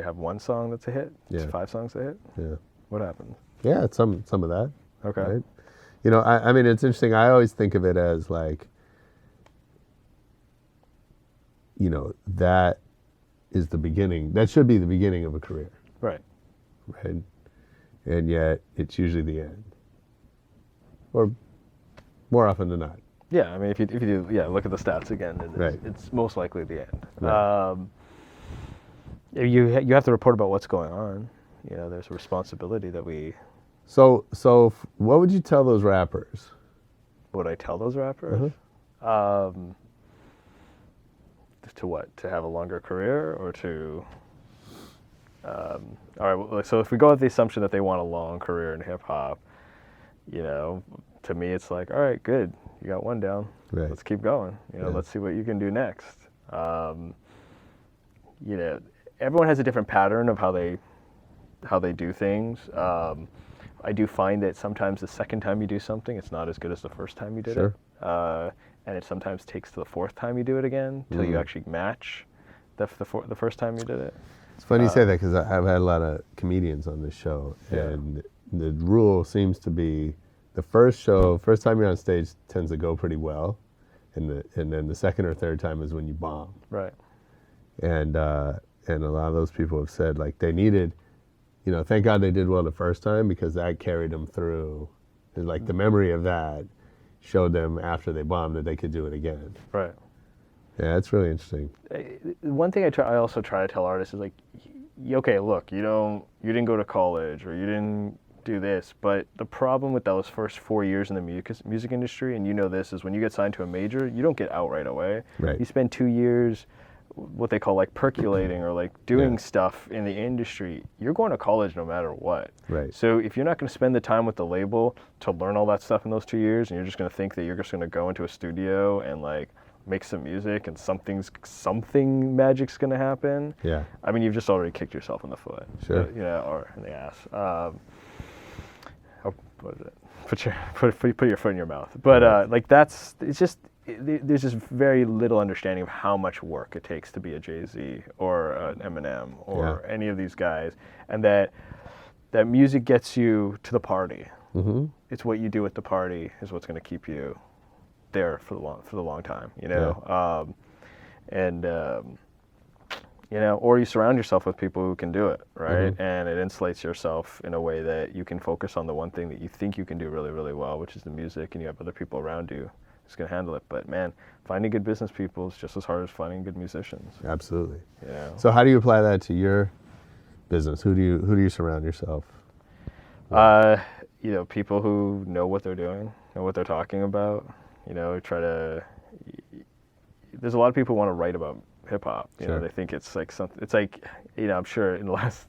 have one song that's a hit? Yeah. It's 5 songs a hit? Yeah. What happens? Yeah, it's some of that. Okay. Right? You know, I mean, it's interesting. I always think of it as like, you know, that is the beginning. That should be the beginning of a career. Right. Right. And yet it's usually the end. Or more often than not. Yeah, I mean, if you do, look at the stats again. It's most likely the end. Right. You have to report about what's going on. You know, there's a responsibility that we. So what would you tell those rappers? What would I tell those rappers? To what? To have a longer career, or to? All right. Well, so if we go with the assumption that they want a long career in hip hop, you know, to me it's like, all right, good, you got one down. Right. Let's keep going. You know, let's see what you can do next. You know, everyone has a different pattern of how they do things. I do find that sometimes the second time you do something, it's not as good as the first time you did it. And it sometimes takes to the 4th time you do it again till you actually match the first time you did it. It's funny you say that because I've had a lot of comedians on this show, and the rule seems to be the first time you're on stage tends to go pretty well, and then the second or third time is when you bomb. Right. And a lot of those people have said like they needed, you know, thank God they did well the first time because that carried them through. And like the memory of that showed them after they bombed that they could do it again. Right. Yeah, it's really interesting. One thing I also try to tell artists is like, okay, look, you didn't go to college or you didn't do this, but the problem with those first 4 years in the music industry, and you know this, is when you get signed to a major, you don't get out right away. Right. You spend 2 years, what they call like percolating or like doing stuff in the industry. You're going to college no matter what. Right. So if you're not going to spend the time with the label to learn all that stuff in those 2 years, and you're just going to think that you're just going to go into a studio and like make some music and something magic's going to happen. Yeah. I mean, you've just already kicked yourself in the foot. Sure. You know, or in the ass. What is it? Put your foot in your mouth. But like it's just there's just very little understanding of how much work it takes to be a Jay-Z or an Eminem or any of these guys, and that music gets you to the party. Mm-hmm. It's what you do at the party is what's going to keep you there for the long time. You know, you know, or you surround yourself with people who can do it, right? Mm-hmm. And it insulates yourself in a way that you can focus on the one thing that you think you can do really, really well, which is the music, and you have other people around you who's going to handle it. But man, finding good business people is just as hard as finding good musicians. Absolutely. Yeah. So how do you apply that to your business? Who do you surround yourself with? You know, people who know what they're doing, know what they're talking about. You know, there's a lot of people who want to write about hip hop. You know, they think it's like something. It's like, you know, I'm sure in the last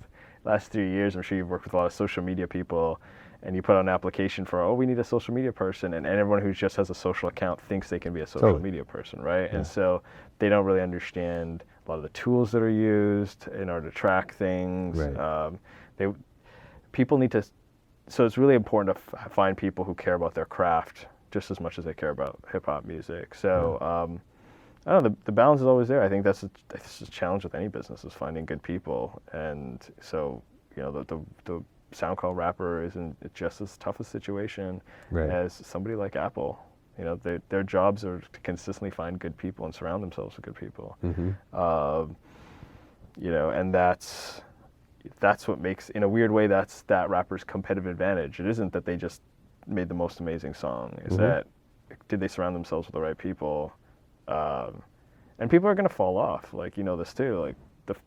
3 years, I'm sure you've worked with a lot of social media people, and you put out an application for, we need a social media person, and everyone who just has a social account thinks they can be a social media person, right? Yeah. And so they don't really understand a lot of the tools that are used in order to track things. Right. People need to. So it's really important to find people who care about their craft just as much as they care about hip hop music. So I don't know. The balance is always there. I think that's a challenge with any business, is finding good people. And so the SoundCloud rapper isn't just as tough a situation as somebody like Apple. Their jobs are to consistently find good people and surround themselves with good people. And that's what makes, in a weird way, that's that rapper's competitive advantage. It isn't that they just made the most amazing song. It's that, did they surround themselves with the right people? And people are going to fall off. Like, this too. Like,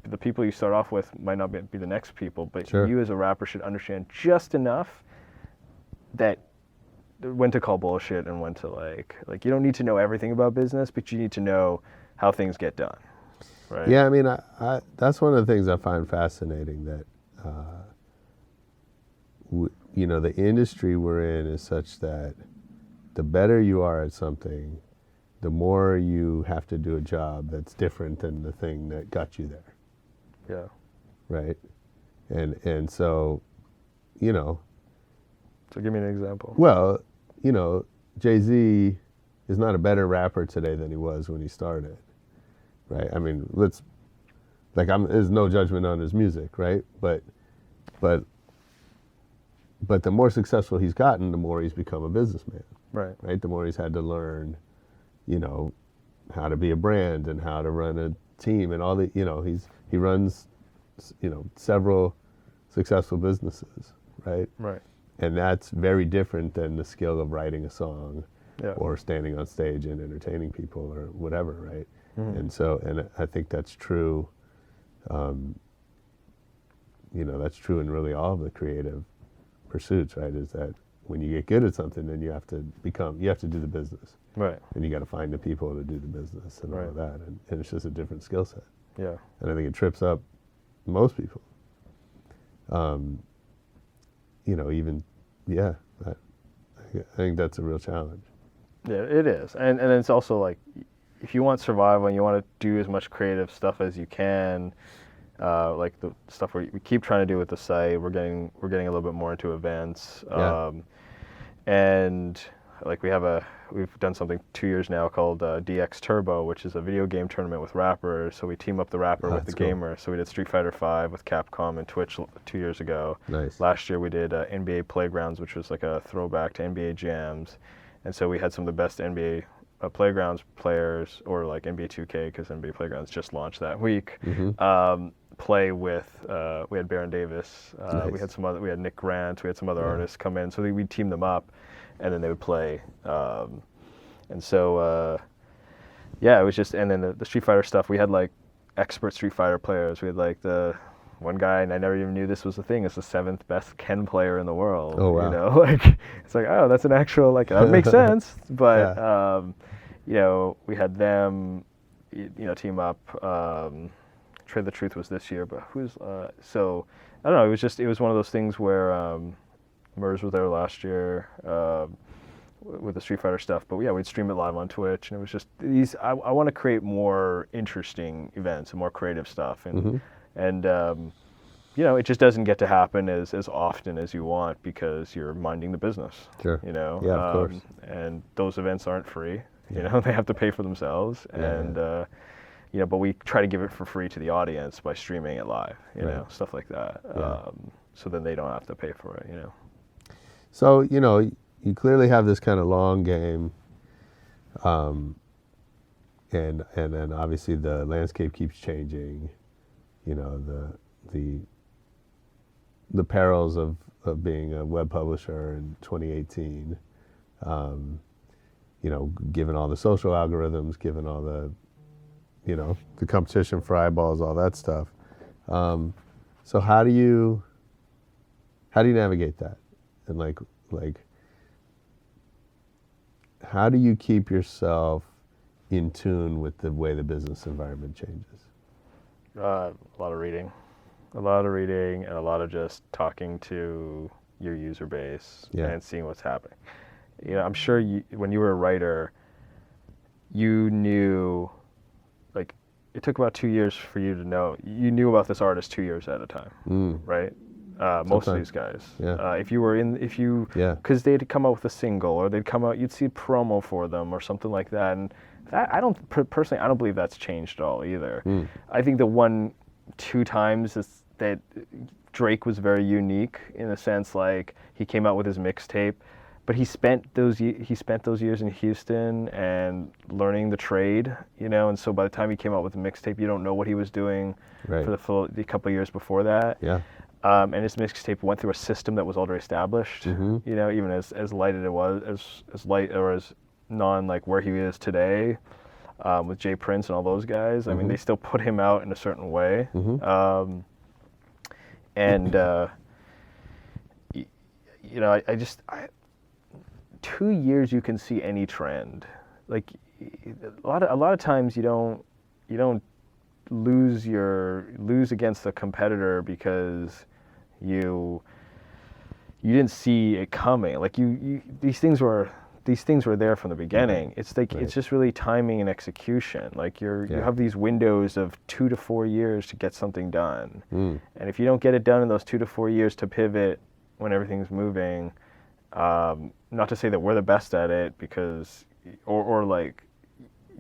the people you start off with might not be the next people, but you as a rapper should understand just enough that when to call bullshit and when to like you don't need to know everything about business, but you need to know how things get done. Right? Yeah, I mean, I that's one of the things I find fascinating, that the industry we're in is such that the better you are at something, the more you have to do a job that's different than the thing that got you there. Yeah. Right? And so, So give me an example. Well, Jay-Z is not a better rapper today than he was when he started. Right? I mean, there's no judgment on his music, right? But the more successful he's gotten, the more he's become a businessman. Right. Right? The more he's had to learn, how to be a brand and how to run a team and all the, he runs, several successful businesses, right? Right. And that's very different than the skill of writing a song Yeah. or standing on stage and entertaining people or whatever, right? And I think that's true, that's true in really all of the creative pursuits, right? Is that when you get good at something, then you have to do the business. Right. And you got to find the people to do the business and all of that. And it's just a different skill set. Yeah. And I think it trips up most people. I think that's a real challenge. Yeah, it is. And it's also like, if you want survival and you want to do as much creative stuff as you can, like the stuff we keep trying to do with the site, we're getting a little bit more into events. And like we've done something 2 years now called DX Turbo, which is a video game tournament with rappers. So we team up the rapper with the gamer. So we did Street Fighter V with Capcom and Twitch 2 years ago. Nice. Last year we did NBA Playgrounds, which was like a throwback to NBA jams. And so we had some of the best NBA Playgrounds players, or like NBA 2K, because NBA Playgrounds just launched that week. Play with we had Baron Davis, Nice. we had Nick Grant, we had some other artists come in, so we'd team them up, and then they would play. And so it was just, and then the Street Fighter stuff, we had like expert Street Fighter players. We had like the one guy, and I never even knew this was a thing, is the 7th best Ken player in the world. Oh, wow. It's like, oh, that's an actual, like, that makes sense. But we had them team up. Trade the Truth was this year, but so I don't know, it was one of those things where Murs was there last year with the Street Fighter stuff, but we'd stream it live on Twitch, and it was just I want to create more interesting events and more creative stuff, and it just doesn't get to happen as often as you want, because you're minding the business. Sure. Yeah, of course. And those events aren't free. They have to pay for themselves, but we try to give it for free to the audience by streaming it live, stuff like that. So then they don't have to pay for it, So, you clearly have this kind of long game, and then obviously the landscape keeps changing, the perils of being a web publisher in 2018, given all the social algorithms, given all the the competition for eyeballs, all that stuff. So how do you navigate that? And like how do you keep yourself in tune with the way the business environment changes? A lot of reading, and a lot of just talking to your user base and seeing what's happening. I'm sure when you were a writer, you knew, like, it took about 2 years for you to know. You knew about this artist 2 years at a time, right? Most of these guys. Yeah. Yeah. Because they'd come out with a single, or they'd come out, you'd see promo for them, or something like that. And that, personally, I don't believe that's changed at all either. I think the 1-2 times that Drake was very unique in a sense, like he came out with his mixtape, but he spent those years in Houston and learning the trade, and so by the time he came out with the mixtape, you don't know what he was doing for the couple of years before that. Yeah. And his mixtape went through a system that was already established, even as light as it was, as light or as non like where he is today, with Jay Prince and all those guys. I mean, they still put him out in a certain way. I 2 years you can see any trend. Like a lot of times you don't lose against a competitor because you didn't see it coming. Like these things were there from the beginning. It's like it's just really timing and execution. Like you have these windows of 2 to 4 years to get something done, and if you don't get it done in those 2 to 4 years to pivot when everything's moving, not to say that we're the best at it, because or like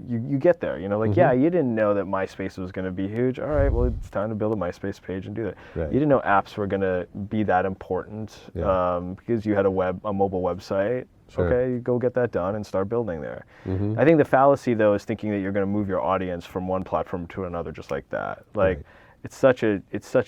you get there, yeah, you didn't know that MySpace was going to be huge. All right, well, it's time to build a MySpace page and do that. You didn't know apps were going to be that important because you had a mobile website. Okay, you go get that done and start building there. I think the fallacy, though, is thinking that you're going to move your audience from one platform to another just like that. Like, it's such a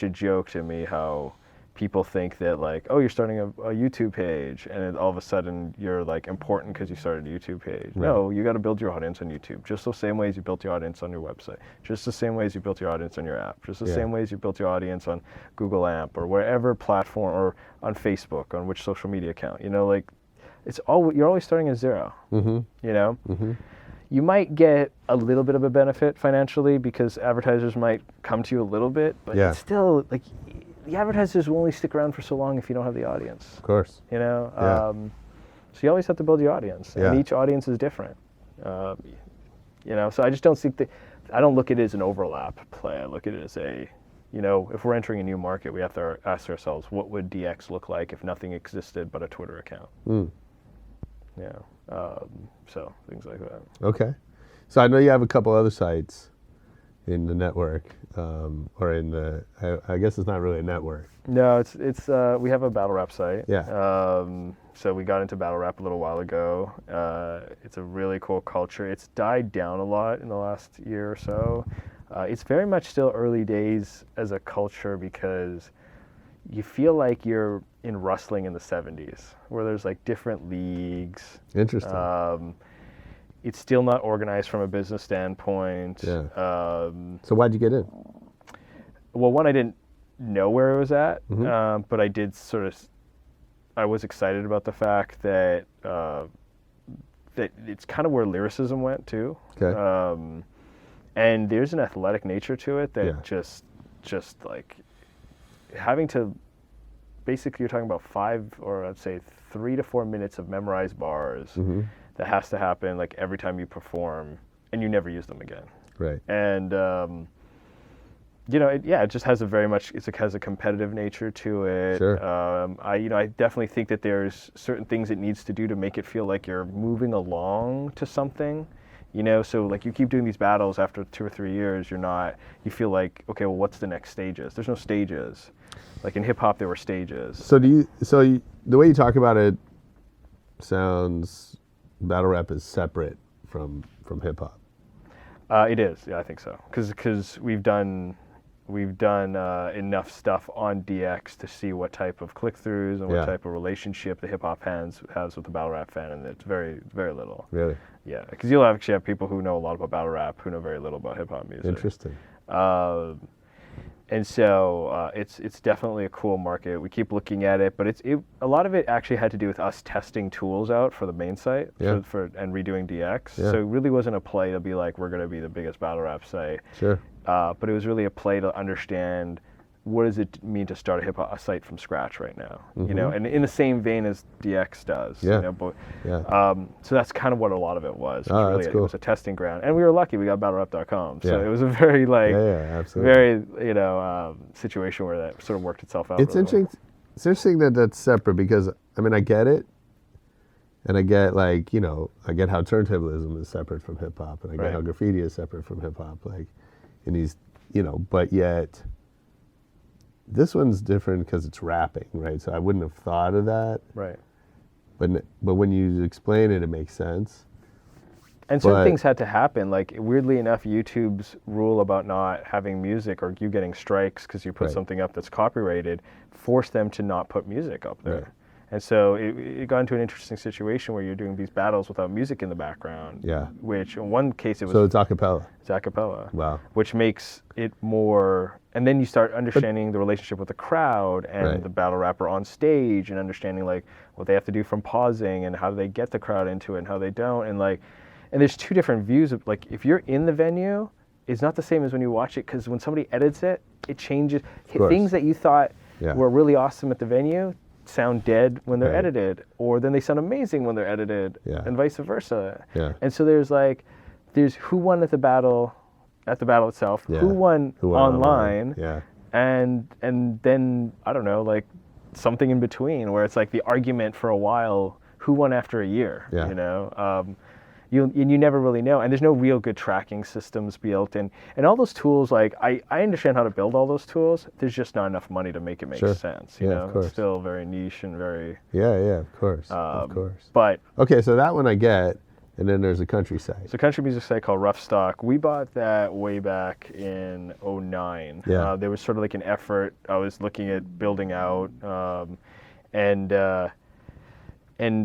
joke to me how people think that, like, oh, you're starting a YouTube page, and then all of a sudden you're like important because you started a YouTube page. No, you got to build your audience on YouTube, just the same way as you built your audience on your website, just the same way as you built your audience on your app, just the same way as you built your audience on Google Amp or wherever platform, or on Facebook, on which social media account. Like, you're always starting at zero. You might get a little bit of a benefit financially because advertisers might come to you a little bit, but it's still like, the advertisers will only stick around for so long if you don't have the audience. Of course. So you always have to build your audience, and each audience is different. So I just don't think I don't look at it as an overlap play. I look at it as if we're entering a new market, we have to ask ourselves, what would DX look like if nothing existed but a Twitter account? So things like that. Okay. So I know you have a couple other sites in the network, or in the, I guess it's not really a network. No, it's we have a battle rap site. Yeah. So we got into battle rap a little while ago. It's a really cool culture. It's died down a lot in the last year or so. It's very much still early days as a culture because you feel like you're in wrestling in the 70s, where there's like different leagues. Interesting. It's still not organized from a business standpoint. Yeah. So why'd you get in? Well, one, I didn't know where it was at, but I did I was excited about the fact that that it's kind of where lyricism went too. Okay. And there's an athletic nature to it that just like having to, basically you're talking about 5 or I'd say 3 to 4 minutes of memorized bars that has to happen like every time you perform, and you never use them again. Right. And it just has has a competitive nature to it. Sure. I definitely think that there's certain things it needs to do to make it feel like you're moving along to something. So like you keep doing these battles after 2 or 3 years, you feel like, okay, well, what's the next stages? There's no stages. Like in hip hop, there were stages. So the way you talk about it sounds, battle rap is separate from hip hop. It is, yeah, I think so. Because we've done enough stuff on DX to see what type of click-throughs and what type of relationship the hip hop has with the battle rap fan, and it's very, very little. Really? Yeah, because you'll actually have people who know a lot about battle rap who know very little about hip hop music. Interesting. And so it's definitely a cool market. We keep looking at it, but a lot of it actually had to do with us testing tools out for the main site and redoing DX. Yeah. So it really wasn't a play to be like, we're going to be the biggest battle rap site. Sure. But it was really a play to understand what does it mean to start a site from scratch right now? You know, and in the same vein as DX does. Yeah. You know, but, Yeah. so that's kind of what a lot of it was. It Oh, was that's cool. It was a testing ground, and we were lucky. We got BattleRap.com, so Yeah. it was a very absolutely. very situation where that sort of worked itself out. It's really well. interesting. It's interesting that that's separate because I mean I get it, and I get I get how turntablism is separate from hip hop, and I get Right. how graffiti is separate from hip hop. And these but yet this one's different because it's rapping, right? So I wouldn't have thought of that, Right. but when you explain it, it makes sense. And certain But- things had to happen. Like, weirdly enough, YouTube's rule about not having music or you getting strikes because you put Right. something up that's copyrighted forced them to not put music up there. Right. And so it got into an interesting situation where you're doing these battles without music in the background. Yeah. Which, in one case, it was So it's a cappella. it's a cappella. Wow. Which makes it more, and then you start understanding the relationship with the crowd and Right. the battle rapper on stage and understanding what they have to do from pausing and how do they get the crowd into it and how they don't. And and there's two different views of if you're in the venue, it's not the same as when you watch it, because when somebody edits it, it changes. course. Things that you thought Yeah. were really awesome at the venue sound dead when they're Right. edited, or then they sound amazing when they're edited, Yeah. and vice versa. Yeah. And so there's who won at the battle itself, Yeah. who won online, Yeah. and then I don't know, something in between where it's the argument for a while, who won after a year, Yeah. you know. You never really know, and there's no real good tracking systems built, and all those tools. I understand how to build all those tools. There's just not enough money to make it make Sure. sense. You Yeah, know, of course. it's still very niche and very. Yeah, of course. But Okay, so that one I get, and then there's a country site. it's a country music site called Rough Stock. We bought that way back in '09. Yeah. There was sort of an effort. I was looking at building out, and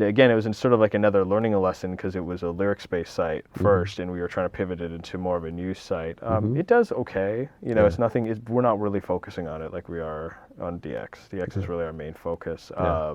again, it was in sort of another learning lesson because it was a lyrics-based site first, and we were trying to pivot it into more of a news site. It does okay. You know, it's nothing. We're not really focusing on it like we are on DX. DX is really our main focus. Yeah.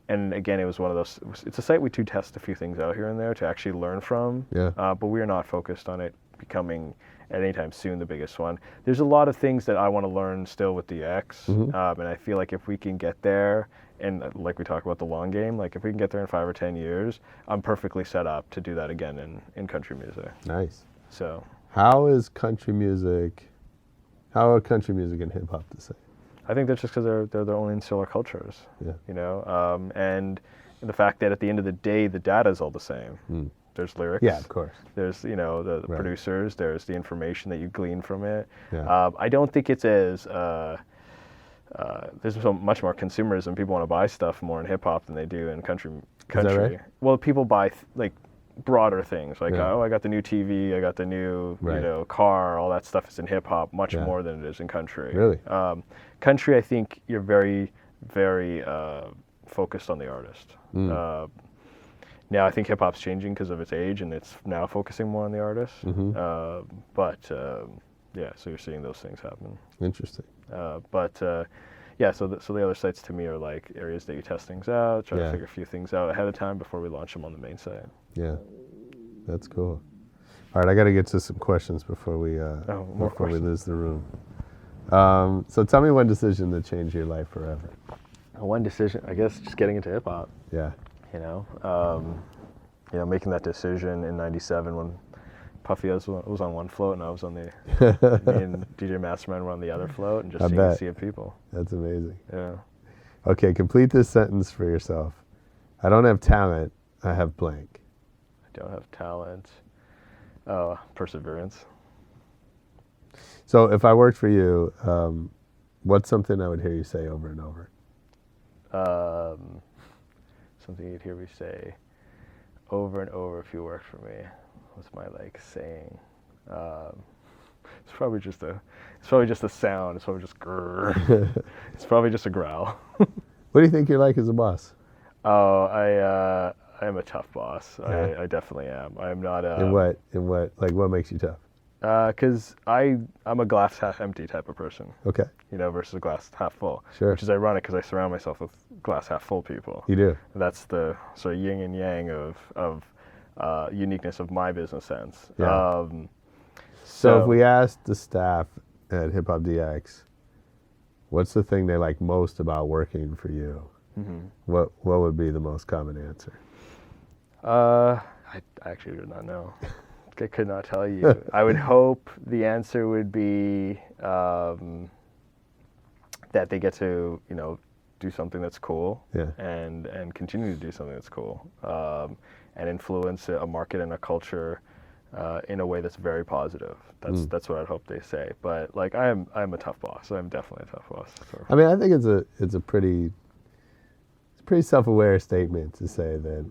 And again, it was one of those. It's a site we do test a few things out here and there to actually learn from. Yeah. But we are not focused on it becoming at any time soon the biggest one. There's a lot of things that I want to learn still with DX, and I feel like if we can get there, and like we talk about the long game, if we can get there in 5 or 10 years, I'm perfectly set up to do that again in country music. Nice. So How are country music and hip hop the same? I think that's just because they're their own insular cultures. Yeah. You know, and the fact that at the end of the day, the data is all the same. There's lyrics. Yeah, of course. There's the Right. producers. There's the information that you glean from it. Yeah. I don't think it's as there's so much more consumerism. People want to buy stuff more in hip hop than they do in country. right? Well, people buy broader things Yeah. oh, I got the new TV, I got the new Right. car. All that stuff is in hip hop much Yeah. more than it is in country. Really? Country, I think you're very, very focused on the artist. Now I think hip hop's changing because of its age, and it's now focusing more on the artist. Yeah, so you're seeing those things happen. Interesting. Yeah, so the other sites to me are areas that you test things out, try Yeah. to figure a few things out ahead of time before we launch them on the main site. Yeah. That's cool. All right, I got to get to some questions before we more before we questions. lose the room. So tell me one decision that changed your life forever. One decision, I guess, just getting into hip hop. Yeah. You know, making that decision in '97 when Puffy was on one float and I was on the me and DJ Mastermind were on the other float, and just I seeing a bet. sea of people. That's amazing. Yeah. Okay, complete this sentence for yourself. I don't have talent, I have blank. I don't have talent. Perseverance. So if I worked for you, what's something I would hear you say over and over? Something you'd hear me say over and over if you worked for me. What's my saying? It's probably just a sound. It's probably just grrr. It's probably just a growl. What do you think you're like as a boss? Oh, I am a tough boss. Yeah. I definitely am. I am not. In what? What makes you tough? Because I'm a glass half empty type of person. Okay. You know, versus glass half full. Sure. Which is ironic because I surround myself with glass half full people. You do. That's the sort of yin and yang of uniqueness of my business sense. Yeah. So if we asked the staff at HipHopDX, what's the thing they like most about working for you? What would be the most common answer? I actually do not know. I could not tell you. I would hope the answer would be that they get to, do something that's cool, and continue to do something that's cool, and influence a market and a culture in a way that's very positive. That's what I'd hope they say. But like, I'm a tough boss. I'm definitely a tough boss. So. I mean, I think it's a pretty self-aware statement to say that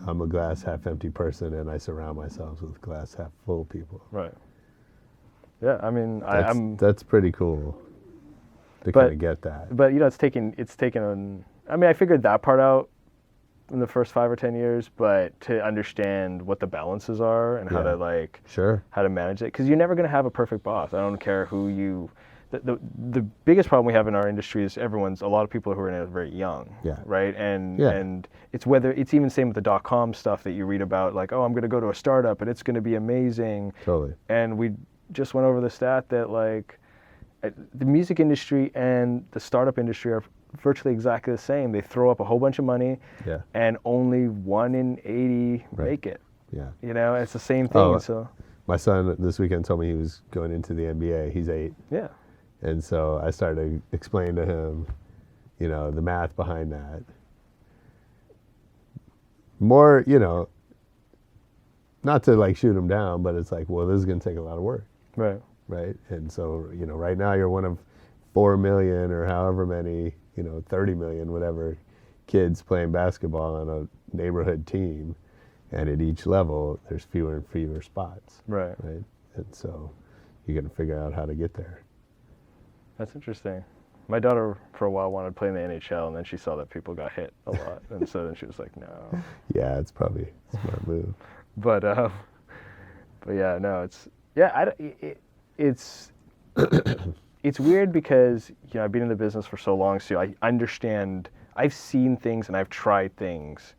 I'm a glass half empty person and I surround myself with glass half full people. Right. Yeah, I mean, that's pretty cool to kind of get that. But it's taken I mean, I figured that part out in the first 5 or 10 years, but to understand what the balances are and how to how to manage it, because you're never going to have a perfect boss. I don't care who you. The biggest problem we have in our industry is a lot of people who are in it are very young, right? And it's even same with the .com stuff that you read about, like, oh, I'm going to go to a startup and it's going to be amazing. Totally. And we just went over the stat that like the music industry and the startup industry are virtually exactly the same. They throw up a whole bunch of money, and only 1 in 80 make it. Yeah. It's the same thing. So my son this weekend told me he was going into the NBA. He's 8. Yeah. And so I started explaining to him, the math behind that. More, not to like shoot him down, but it's like, well, this is going to take a lot of work. Right. Right. And so, right now you're one of 4 million or however many, 30 million, whatever, kids playing basketball on a neighborhood team. And at each level, there's fewer and fewer spots. Right. Right. And so you got to figure out how to get there. That's interesting. My daughter, for a while, wanted to play in the NHL, and then she saw that people got hit a lot, and so then she was like, "No." Yeah, it's probably a smart move. But yeah, no, it's weird because I've been in the business for so long, so I understand. I've seen things and I've tried things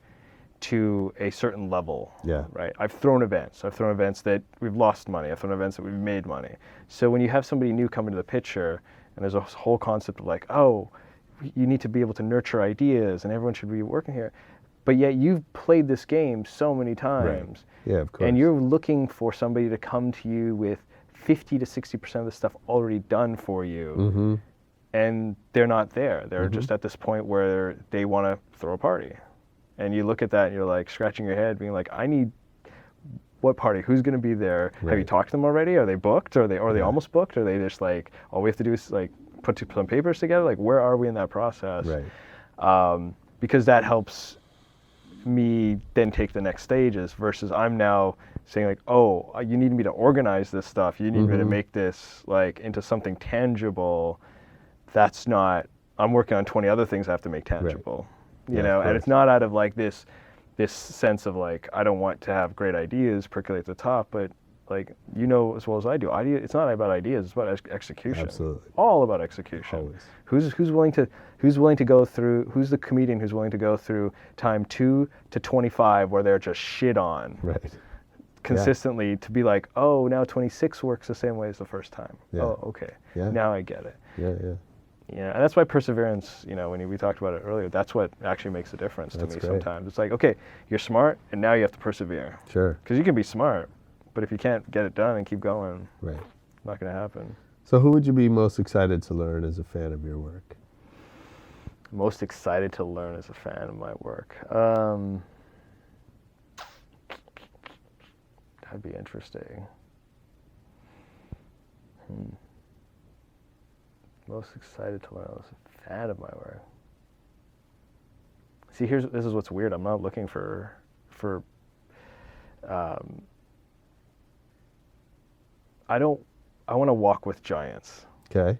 to a certain level. Yeah. Right. I've thrown events. I've thrown events that we've lost money. I've thrown events that we've made money. So when you have somebody new come into the picture, and there's a whole concept of like, oh, you need to be able to nurture ideas, and everyone should be working here. But yet you've played this game so many times. Right. Yeah, of course. And you're looking for somebody to come to you with 50 to 60% of the stuff already done for you. And they're not there. They're just at this point where they want to throw a party. And you look at that and you're like scratching your head, being like, I need what party? Who's going to be there? Right. Have you talked to them already? Are they booked? Are they almost booked? Are they just like, all we have to do is like put some papers together? Like, where are we in that process? Right. Because that helps me then take the next stages versus I'm now saying like, oh, you need me to organize this stuff. You need me to make this like into something tangible. That's not, I'm working on 20 other things I have to make tangible. Right. And it's not out of like this sense of like, I don't want to have great ideas percolate at the top, but like, as well as I do, it's not about ideas, it's about execution. Absolutely. All about execution. Always. Who's willing to go through, who's the comedian who's willing to go through time 2 to 25 where they're just shit on. Right. Consistently to be like, oh, now 26 works the same way as the first time. Yeah. Oh, okay. Yeah. Now I get it. Yeah, yeah. And that's why perseverance, when we talked about it earlier, that's what actually makes a difference to me sometimes. It's like, okay, you're smart, and now you have to persevere. Sure. Because you can be smart, but if you can't get it done and keep going, right, not going to happen. So who would you be most excited to learn as a fan of your work? Most excited to learn as a fan of my work? That'd be interesting. Most excited to learn as a fan of my work. See, this is what's weird. I'm not looking for I want to walk with giants. Okay.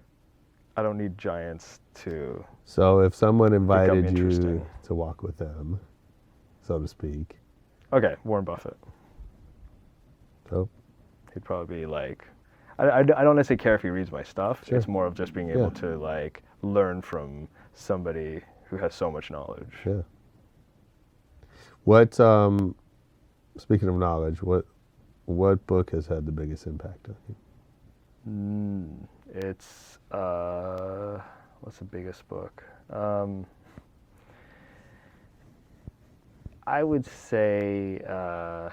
I don't need giants to. So if someone invited you to walk with them, so to speak. Okay, Warren Buffett. So? He'd probably be like, I don't necessarily care if he reads my stuff. Sure. It's more of just being able to like learn from somebody who has so much knowledge. Yeah. What, speaking of knowledge, what book has had the biggest impact on you? It's let's What's the biggest book? I would say I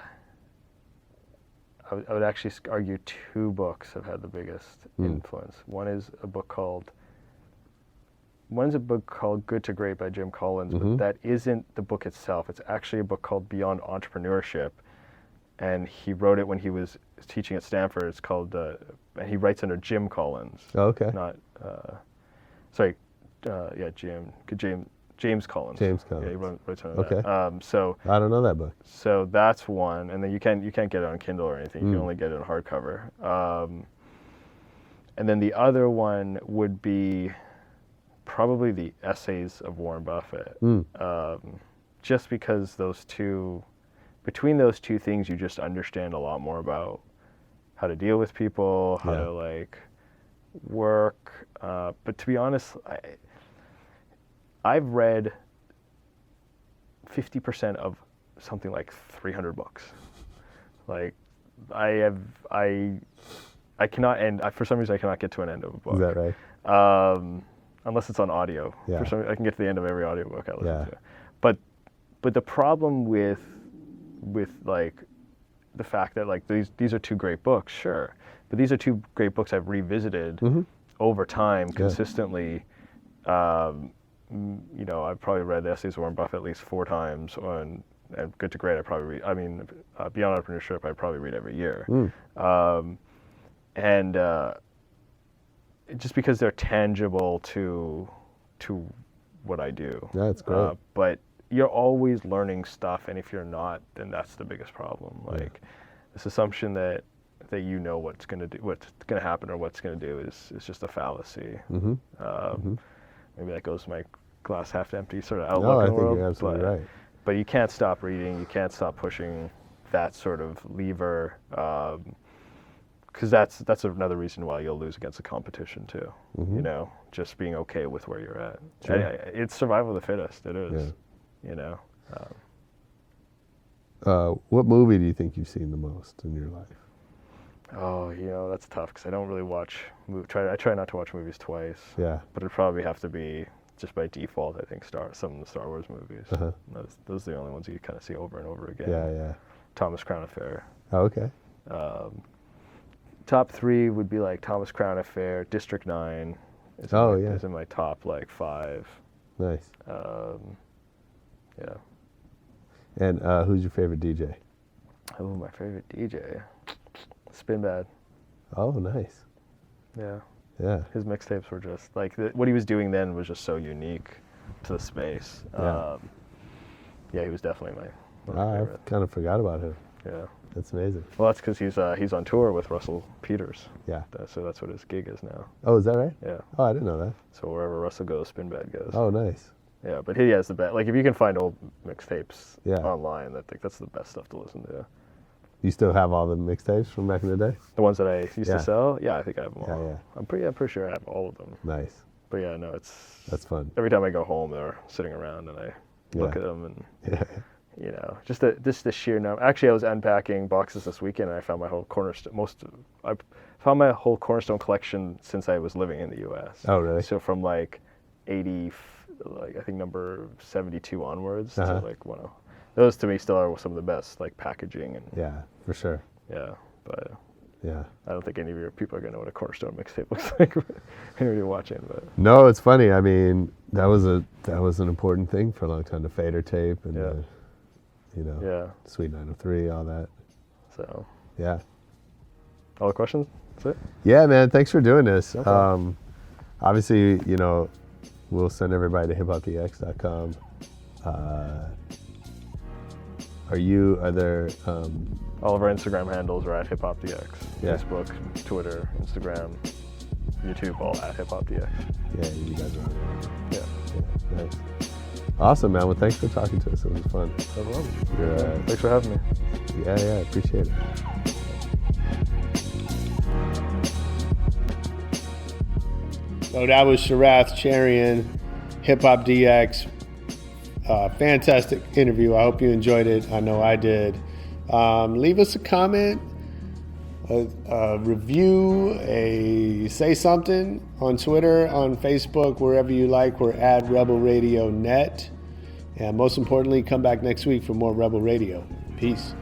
would actually argue two books have had the biggest influence. One is a book called Good to Great by Jim Collins, but that isn't the book itself. It's actually a book called Beyond Entrepreneurship, and he wrote it when he was teaching at Stanford. It's called, and he writes under Jim Collins. Oh, okay. Not, James Collins. James Collins. Yeah, he writes under Okay. that. So I don't know that book. So that's one, and then you can't get it on Kindle or anything. You can only get it on hardcover. And then the other one would be probably the essays of Warren Buffett. Just because between those two things, you just understand a lot more about how to deal with people, how to like work. But to be honest, I've read 50% of something like 300 books. Like I cannot end, for some reason I cannot get to an end of a book. Is that right? Unless it's on audio. Yeah. For some, I can get to the end of every audiobook I listen to. But the problem with like the fact that like these are two great books, sure. But these are two great books I've revisited over time consistently. You know, I've probably read the Essays of Warren Buffett at least 4 times, and Good to Great I probably read. I mean, Beyond Entrepreneurship I probably read every year, and just because they're tangible to what I do. That's great. But you're always learning stuff, and if you're not, then that's the biggest problem. Like this assumption that you know what's gonna happen or what's gonna do is just a fallacy. Maybe that goes to my glass half empty sort of outlook in the world. I think you're absolutely right. But you can't stop reading. You can't stop pushing that sort of lever, because that's another reason why you'll lose against the competition too. You know, just being okay with where you're at. Sure. It's survival of the fittest. It is. You know. What movie do you think you've seen the most in your life? Oh, you know, that's tough because I don't really watch. I try not to watch movies twice. Yeah. But it'd probably have to be just by default. I think some of the Star Wars movies. Those are the only ones you kind of see over and over again. Yeah. Thomas Crown Affair. Oh, okay. Top 3 would be like Thomas Crown Affair, District 9. Is in my top like 5. Nice. Yeah. And who's your favorite DJ? Oh, my favorite DJ. Spin Bad. Oh, nice. Yeah. Yeah. His mixtapes were just like what he was doing then was just so unique to the space. Yeah. He was definitely my I favorite. kind of forgot about him. Yeah. That's amazing. Well, that's because he's on tour with Russell Peters. Yeah. So that's what his gig is now. Oh, is that right? Yeah. Oh, I didn't know that. So wherever Russell goes, Spin Bad goes. Oh, nice. Yeah, but he has the best. Like if you can find old mixtapes Yeah. online, that's the best stuff to listen to. You still have all the mixtapes from back in the day? The ones that I used Yeah. to sell, yeah, I think I have them all. Yeah. I'm pretty sure I have all of them. Nice. But yeah, no, That's fun. every time I go home, they're sitting around and I look at them and you know, just the sheer number. Actually, I was unpacking boxes this weekend and I found my whole Cornerstone collection since I was living in the U.S. Oh, really? So from like 80, like I think number 72 onwards to like those to me still are some of the best, like packaging and Yeah, for sure. yeah, but Yeah. I don't think any of your people are gonna know what a Cornerstone mixtape looks like when you're watching. But No, it's funny. I mean, that was an important thing for a long time. The fader tape and the, Sweet 903, all that. So Yeah. all the questions? That's it? Yeah, man. Thanks for doing this. Okay. Obviously, you know, we'll send everybody to HipHopDX.com. Are there All of our Instagram handles are at HipHopDX. Yeah. Facebook, Twitter, Instagram, YouTube, all at HipHopDX. Yeah, you guys are on there. Yeah. Nice. Awesome, man. Well, thanks for talking to us. It was fun. No problem. Thanks for having me. Yeah, appreciate it. So that was Sharath Cherian, HipHopDX. Fantastic interview. I hope you enjoyed it. I know I did. Leave us a comment. a review, say something on Twitter, on Facebook, wherever you like. We're at Rebel Radio Net. And most importantly, come back next week for more Rebel Radio. Peace.